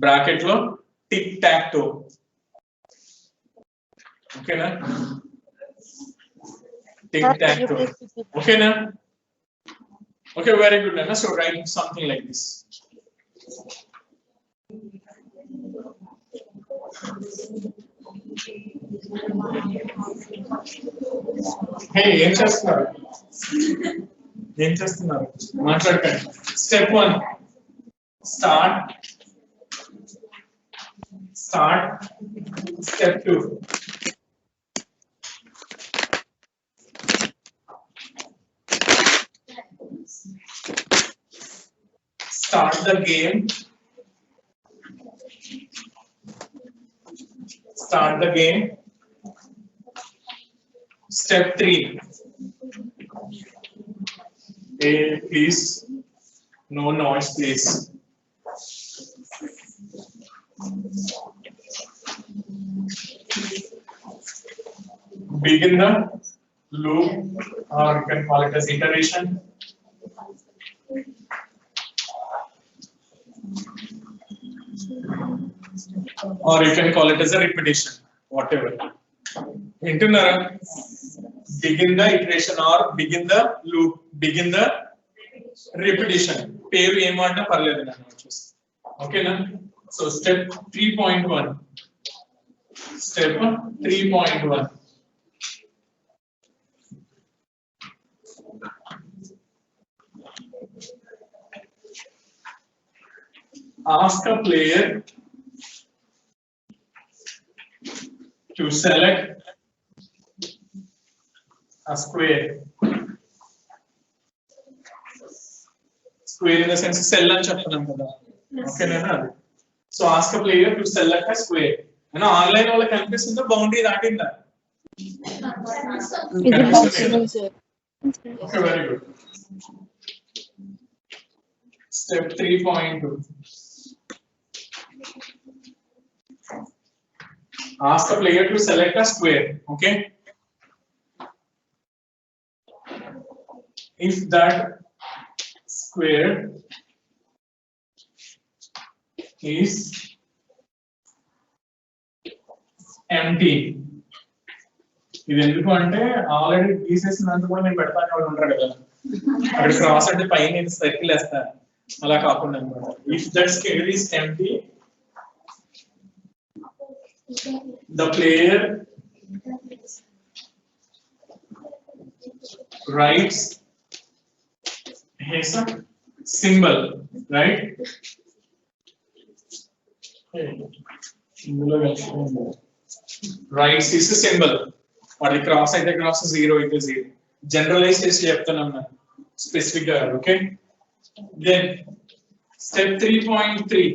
bracket lo tic tac toe. Okay na? Tic tac toe. Okay na? Okay, very good na. So write something like this. Hey, ఏం చేస్తున్నారు? మాట్లాడకండి. Step 1, start. Step 2, start the game. Start the game. Step 3. Hey, please, no noise, please. Begin the loop, or you can call it as iteration. Or you can call it as a repetition, whatever. Intunara, begin the iteration or begin the loop, begin the repetition. Peru emanta parledu nanu choose. Okay na? So step 3.1. Step 3.1. Ask a player to select a square. Square in the sense cell and chaptanam kada. Okay na? So ask a player to select a square. And online all campus in the boundary that in that. Is it possible, sir? Okay, very good. Step 3.2. Ask the player to select a square. Okay. If that square is empty. ఇది ఎందుకు అంటే already గీసేసినంత కూడా నేను పెడతాను ఎవరు ఉంటారు కదా, అక్కడ క్రాస్ అంటే పైన సర్కిల్ వేస్తాను, అలా కాకుండా అనమాట. If that square is empty, the player writes his symbol, right? ఇందులో కలిసి Writes is a symbol. Or the cross అయితే cross, zero అయితే zero. Generalize చేసి చెప్తున్నాం నేను. Specific గా, okay? Then step 3.3.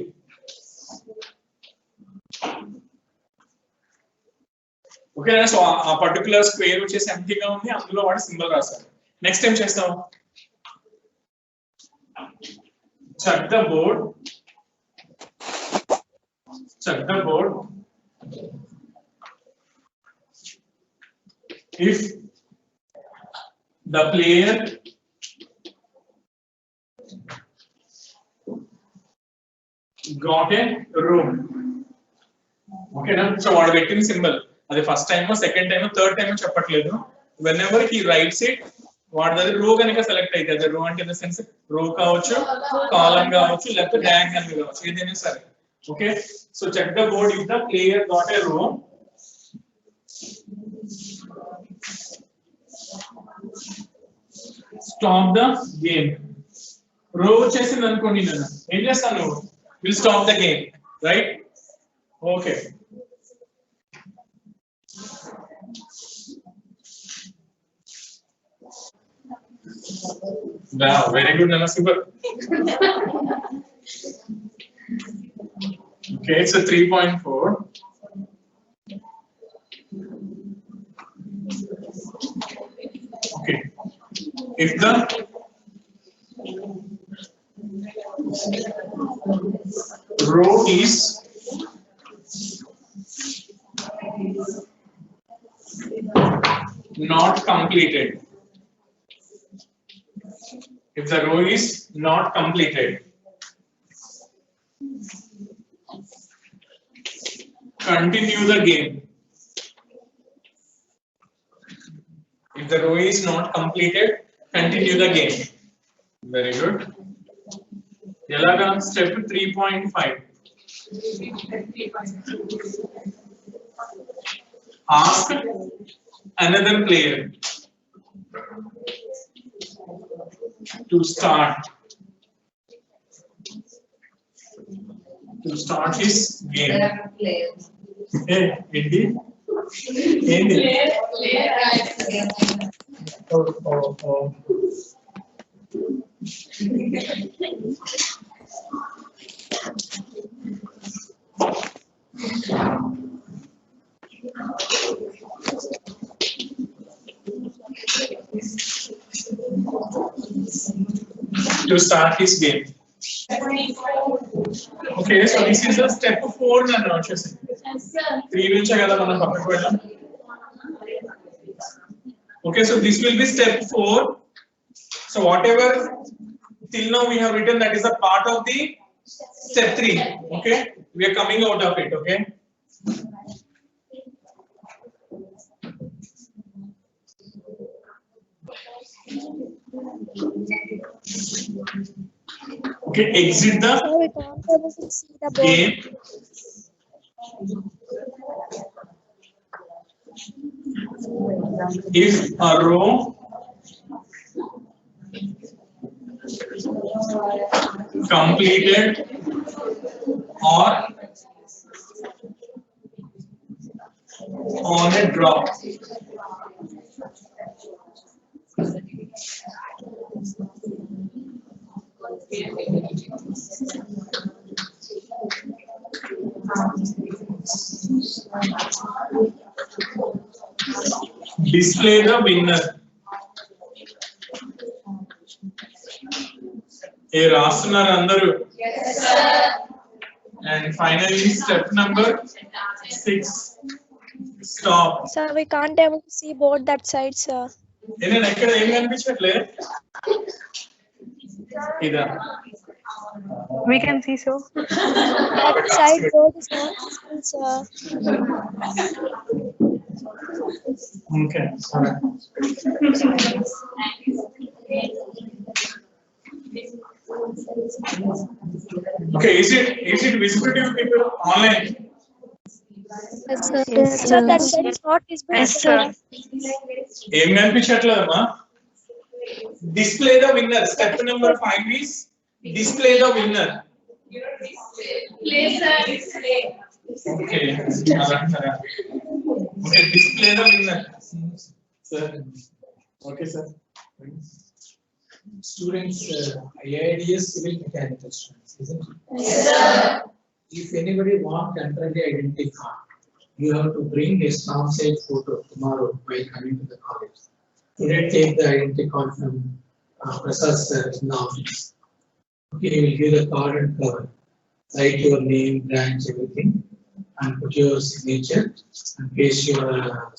Okay, so ఆ పర్టికులర్ స్క్వేర్ వచ్చేసి ఎంప్టీగా ఉంది, అందులో వాడు సింబల్ రాశారు. నెక్స్ట్ ఏం చేస్తాం? Check the board. Check the board. If the player got a room. Okay, na? So what getting symbol? అది first time, second time, third time చెప్పట్లేదు. whenever he writes it, what అది రో కనుక select అయితే, అది రో అంటే ఇన్ ద సెన్స్ రో కావచ్చు, కాలమ్ కావచ్చు, లేకపోతే డయాగ్నల్ కావచ్చు, ఏదైనా సరే. Okay, so check the board if the player got a row. Stop the game. Row వచ్చేసింది అనుకోండి, నేను ఏం చేస్తాను? Will stop the game, right? Okay, wow, very good, Nana, super. Okay, so 3.4. Okay, if the row is not completed, if the row is not completed, continue the game. If the row is not completed, continue the game. Very good. Elaga, step 3.5. Ask another player to start his game. Hey, Indy. Indy. Oh. To start his game. Okay, so this is a step 4 now. 3 నుంచి కదా మనం పక్కకు వెళ్ళాం. Okay, so this will be step 4. So whatever till now we have written, that is a part of the step 3. Okay, we are coming out of it. Okay, okay, exit the game. If a row completed or on a drop, display the winner. ఏ రాస్తున్నారు అందరూ? And finally step number 6, stop. Sir, we can't able to see board that side, sir. నేను ఎక్కడ ఏం కనిపించట్లే ఇదా? We can see, so. That side board is not visible, sir. Okay, sorry. Okay, is it visible to people online? Yes, sir. Sir, that side is not visible. Yes, sir. ఏం కనిపించట్లేదమ్మా? Display the winner. Step number 5 is display the winner. Display, sir, display. Okay, Okay, display the winner. Sir. Okay, sir. Students, IID is civil mechanical students, isn't it? Yes, sir. If anybody wants temporary identity card, you have to bring a stamp size photo tomorrow while coming to the college. Today, take the identity card from Prasad sir in the office. Okay, you will give the card and cover. Write your name, branch, everything, and put your signature and paste your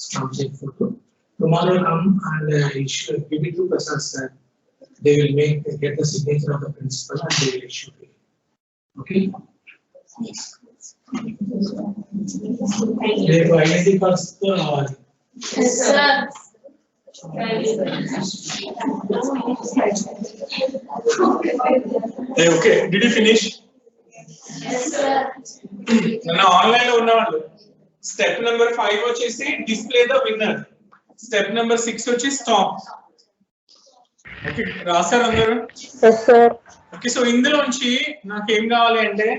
stamp size photo. Tomorrow, come and issue, give it to Prasad sir. They will get the signature of the principal and they will issue it. Okay? రేపు identity cards తో రావాలి. Yes, sir. Hey, okay, did you finish? Yes, sir. నా online లో ఉన్నవాళ్ళు step number 5 వచ్చేసి display the winner, step number 6 వచ్చి stop. Okay, రాశారు అందరూ? Yes, sir. ఓకే, సో ఇందులోంచి నాకు ఏం కావాలి అంటే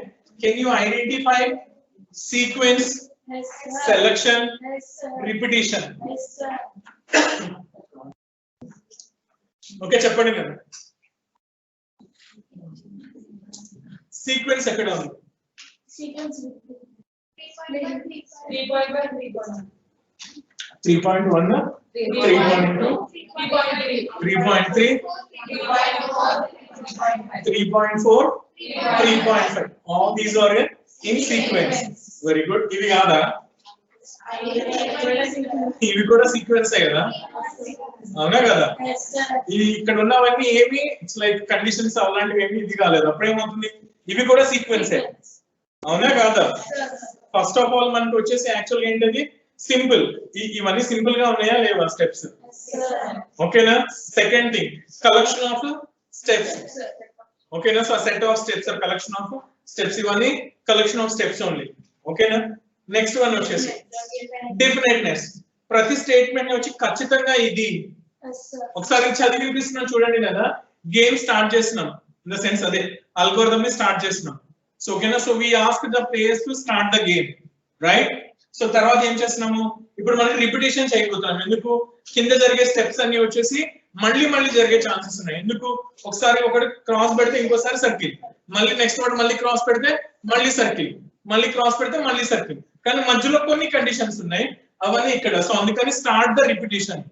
can you identify sequence, Yes, sir. Selection, Yes, sir. Repetition. Yes, sir. Okay, చెప్పండి కదా. సీక్వెన్స్ ఎక్కడ ఉంది? Sequence 3.1, 3.1, 3.2, 3.3, 3.4, 3.5. All these are in sequence. Very good. ఇవి కాదా? ఇవి కూడా సీక్వెన్స్ కదా? అవునా కదా? Yes, sir. ఇవి ఇక్కడ ఉన్నవన్నీ ఏమి ఇట్స్ లైక్ కండిషన్స్ అలాంటివి ఏమి ఇది కాలేదు. అప్పుడేమవుతుంది, ఇవి కూడా సీక్వెన్సే. అవునా కాదా? ఫస్ట్ ఆఫ్ ఆల్ మనకు వచ్చేసి యాక్చువల్ ఏంటది సింపుల్. ఇవన్నీ సింపుల్ గా ఉన్నాయా లేవా స్టెప్స్? ఓకేనా. Second thing collection of steps. ఓకేనా. So set of steps or collection of steps. ఇవన్నీ కలెక్షన్ ఆఫ్ స్టెప్స్ ఓన్లీ. ఓకేనా. నెక్స్ట్ వన్ వచ్చేసి డెఫినెట్నెస్. ప్రతి స్టేట్మెంట్ వచ్చి ఖచ్చితంగా ఇది. Yes, sir. ఒకసారి చదివి చూపిస్తున్నాం చూడండి కదా. గేమ్ స్టార్ట్ చేస్తున్నాం ఇన్ ద సెన్స్ అదే అల్గోరిథం ని స్టార్ట్ చేస్తున్నాం. సో ఓకేనా. So we ask the players to start the game, right. So తర్వాత ఏం చేస్తున్నాము, ఇప్పుడు మనకి రిపిటేషన్ చేయబోతున్నాం. ఎందుకు, కింద జరిగే స్టెప్స్ అన్ని వచ్చేసి మళ్ళీ మళ్ళీ జరిగే ఛాన్సెస్ ఉన్నాయి. ఎందుకు, ఒకసారి ఒకటి క్రాస్ పెడితే ఇంకోసారి సర్కిల్, మళ్ళీ నెక్స్ట్ వాడు మళ్ళీ క్రాస్ పెడితే మళ్ళీ సర్కిల్, మళ్ళీ క్రాస్ పెడితే మళ్ళీ సర్కిల్. కానీ మధ్యలో కొన్ని కండిషన్స్ ఉన్నాయి, అవన్నీ ఇక్కడ. సో అందుకని start the repetition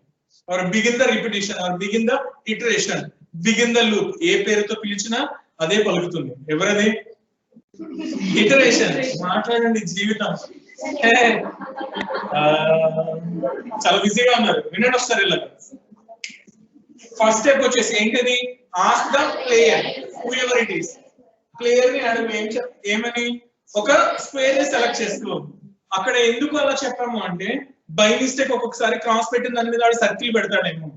or begin the repetition or begin the iteration, begin the loop. ఏ పేరుతో పిలిచినా అదే పలుకుతుంది. ఎవరది? ఇటరేషన్. మాట్లాడండి జీవితం. చాలా బిజీగా ఉన్నారు, వినండి ఒకసారి ఇలా. ఫస్ట్ స్టెప్ వచ్చేసి ఏంటిది, ask the player who ever it is. Player ని అడుగు ఏమని, ఒక స్క్వేర్ ని సెలెక్ట్ చేసుకో. అక్కడ ఎందుకు అలా చెప్పాము అంటే బై మిస్టేక్ ఒక్కొక్కసారి క్రాస్ పెట్టిన దాని మీద వాడు సర్కిల్ పెడతాడేమో,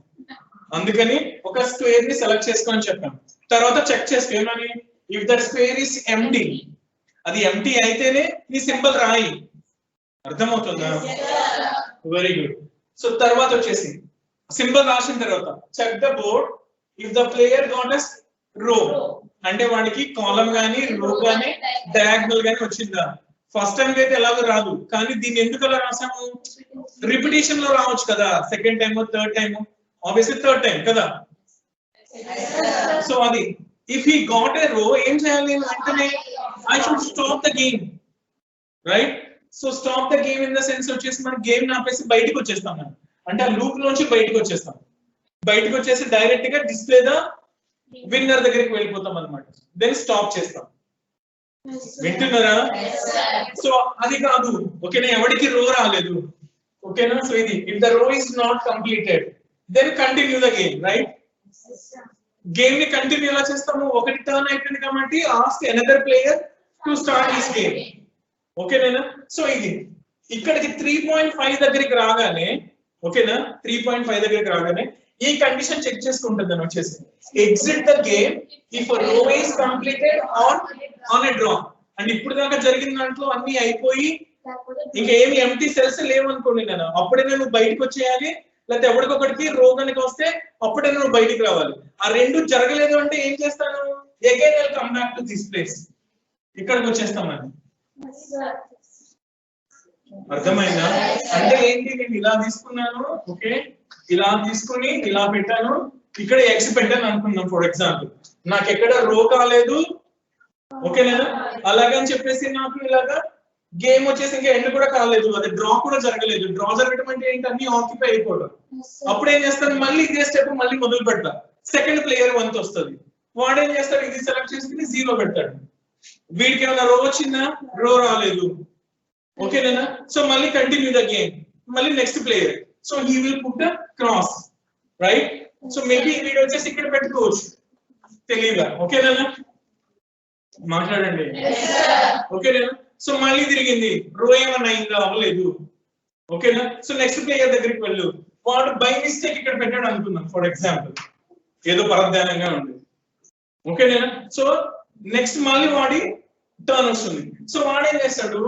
అందుకని ఒక స్క్వేర్ ని సెలెక్ట్ చేసుకొని చెప్పాం. తర్వాత చెక్ చేసుకో ఏమని, if that square is empty, అది ఎంప్టీ అయితేనే ఈ సింబల్ రాయి. అర్థమవుతుందా? Very good. సో తర్వాత వచ్చేసి సింబల్ రాసిన తర్వాత check the board if the player got us row, అంటే వాడికి కాలం గానీ రో గానీ డయాగ్నల్ గానీ వచ్చిందా. ఫస్ట్ టైం అయితే ఎలాగో రాదు, కానీ దీన్ని ఎందుకు అలా రాసాము, రిపిటేషన్ లో రావచ్చు కదా. Second time third time, obviously third time కదా. సో అది ఇఫ్ హీ గాట్ ఏ రో ఏం చేయాలి వెంటనే, I should stop the game, right. So stop the game in the sense వచ్చేసి మనం గేమ్ ఆపేసి బయటకు వచ్చేస్తాం మనం, అంటే ఆ లూప్ నుంచి బయటకు వచ్చేస్తాం. బయటకు వచ్చేసి డైరెక్ట్ గా డిస్ప్లే ద విన్నర్ దగ్గరికి వెళ్ళిపోతాం అనమాట. దెన్ స్టాప్ చేస్తాం. వింటున్నారా? సో అది కాదు, ఓకేనా, ఎవరికి రో రాలేదు, ఓకేనా. సో ఇది if the row is not completed then continue the game, right. Game ని కంటిన్యూ ఎలా చేస్తాము, ఒకటి టర్న్ అయిపోయింది కాబట్టి ask another player to start this game, ఓకేనా. సో ఇది ఇక్కడికి 3.5 దగ్గరికి రాగానే, ఓకేనా, 3.5 దగ్గరికి రాగానే ఈ కండిషన్ చెక్ చేసుకుంటుంది అని వచ్చేసి ఎగ్జిట్ ద గేమ్ ఇఫ్ రో is completed on a draw. And ఇప్పుడు దాకా జరిగిన దాంట్లో అన్ని అయిపోయి ఇంకా ఏమి ఎంటీ సెల్స్ లేవనుకోండి నేను, అప్పుడే నేను బయటకు వచ్చేయాలి. లేకపోతే ఎవరికొకటికి రో కనుక వస్తే అప్పుడే నేను బయటికి రావాలి. ఆ రెండు జరగలేదు అంటే ఏం చేస్తాను, again I will come back to this place, ఇక్కడికి వచ్చేస్తామని. అర్థమైందా? అంటే ఏంటి, నేను ఇలా తీసుకున్నాను, ఓకే, ఇలా తీసుకుని ఇలా పెట్టాను, ఇక్కడ ఎక్స్ పెట్టాను అనుకుందాం ఫర్ ఎగ్జాంపుల్, నాకు ఎక్కడ రో కాలేదు, ఓకేనా, అలాగని చెప్పేసి నాకు ఇలాగా గేమ్ వచ్చేసి ఇంకా ఎండ్ కూడా కాలేదు, అది డ్రా కూడా జరగలేదు. డ్రా జరగడం అంటే ఏంటి, అన్ని ఆక్యుపై అయిపోవడం. అప్పుడు ఏం చేస్తాను, మళ్ళీ ఇదే స్టెప్ మళ్ళీ మొదలు పెడతా, సెకండ్ ప్లేయర్ వంతు వస్తుంది, వాడు ఏం చేస్తాడు, ఇది సెలెక్ట్ చేసుకుని 0 పెడతాడు, వీడికి ఏమైనా రో వచ్చిందా, రో రాలేదు, ఓకేనా. సో మళ్ళీ కంటిన్యూ ద గేమ్, మళ్ళీ next player, so he will put a cross, right. So maybe వీడు వచ్చేసి ఇక్కడ పెట్టుకోవచ్చు తెలియదా, ఓకేనా, మాట్లాడండి, ఓకేనా. సో మళ్ళీ తిరిగింది, రో ఏమన్నా అయిందా, అవ్వలేదు, ఓకేనా. సో నెక్స్ట్ ప్లేయర్ దగ్గరికి వెళ్ళు, వాడు బై మిస్టేక్ ఇక్కడ పెట్టాడు అనుకుందాం ఫర్ ఎగ్జాంపుల్, ఏదో పరధ్యానంగా ఉంది, ఓకేనా. సో నెక్స్ట్ మళ్ళీ వాడి టర్న్ వస్తుంది, సో వాడు ఏం చేస్తాడు,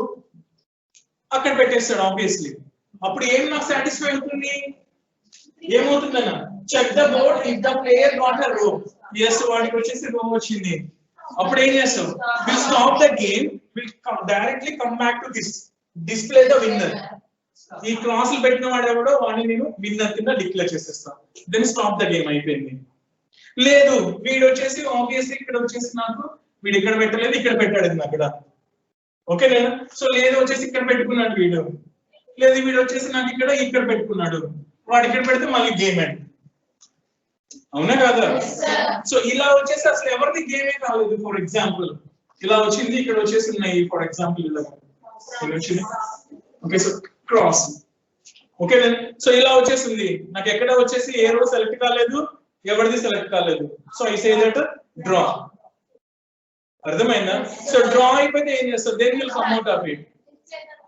అక్కడ పెట్టేస్తాడు ఆబ్వియస్లీ. అప్పుడు ఏం నాకు సాటిస్ఫై అవుతుంది, ఏమవుతుందన్న, check the board if the player got a row, yes వాడికి వచ్చేసి రో వచ్చింది, అప్పుడు ఏం చేస్తాం, will stop the game, will directly come back to this, display the winner. ఈ క్రాసులు పెట్టిన వాడు ఎవడో వాడిని నేను విన్నర్ కింద డిక్లేర్ చేసేస్తాను, దెన్ స్టాప్ ద గేమ్, అయిపోయింది. లేదు వీడు వచ్చేసి ఆబ్వియస్లీ ఇక్కడ వచ్చేసి నాకు వీడు ఇక్కడ పెట్టలేదు, ఇక్కడ పెట్టాడు అక్కడ, ఓకేనా. సో లేదు వచ్చేసి ఇక్కడ పెట్టుకున్నాడు వీడు, లేదు వీడు వచ్చేసి నాకు ఇక్కడ పెట్టుకున్నాడు, వాడు ఇక్కడ పెడితే మళ్ళీ గేమ్ అండ్, అవునా కాదా. సో ఇలా వచ్చేసి అసలు ఎవరిది గేమే కాలేదు, ఫర్ ఎగ్జాంపుల్ ఇలా వచ్చింది, ఇక్కడ వచ్చేసి ఉన్నాయి ఫర్ ఎగ్జాంపుల్ ఇలా వచ్చింది, okay. So cross, okay. So ఇలా వచ్చేసింది, నాకు ఎక్కడ వచ్చేసి ఏ రో సెలెక్ట్ కాలేదు, ఎవరిది సెలెక్ట్ కాలేదు, so I say that draw, అర్థమైందా. సో డ్రా అయిపోతే ఏం చేస్తారు, then will come out of it,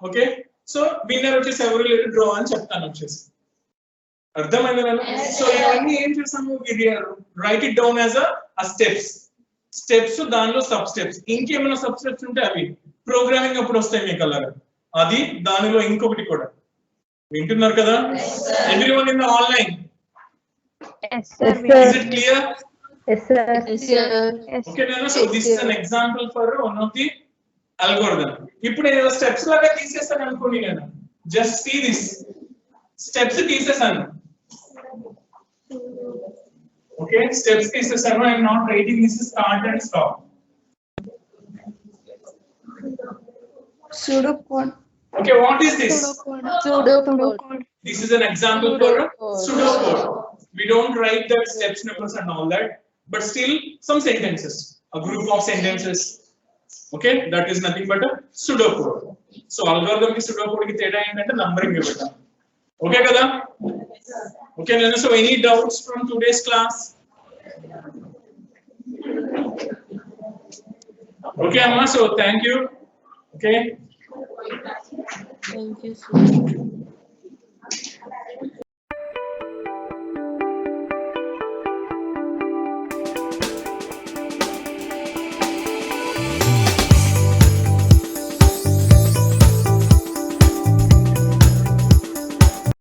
okay. So winner వచ్చేసి ఎవరు లేదు, డ్రా అని చెప్తాను వచ్చేసి, అర్థమైందా. సో ఇవన్నీ ఏం చేస్తాము, right it down as a steps, దానిలో సబ్ స్టెప్స్, ఇంకేమైనా సబ్ స్టెప్స్ ఉంటే అవి ప్రోగ్రామింగ్ అప్పుడు వస్తాయి మీకు అలాగా, అది దానిలో ఇంకొకటి కూడా, వింటున్నారు కదా everyone in the online, Yes, sir. is it clear? Yes, sir. Yes, sir. Okay, Nana, so this is an example for one of the algorithm. ఇప్పుడు నేను స్టెప్స్ లాగా తీసేస్తాను అనుకోండి, నేను జస్ట్ సీ దిస్ స్టెప్స్ తీసేసాను, ఓకే, స్టెప్స్ తీసేసాను, I am not writing this start and stop. Pseudocode. Okay, what is this? Pseudocode. This is an example for pseudocode. We don't write the steps numbers and all that, but still some sentences, a group of sentences, okay, that is nothing but a pseudocode. So algorithm ki pseudocode ki teda entante numbering ivatam, okay kada, okay. So any doubts from today's class? Okay amma, so thank you, okay. Thank you, sir.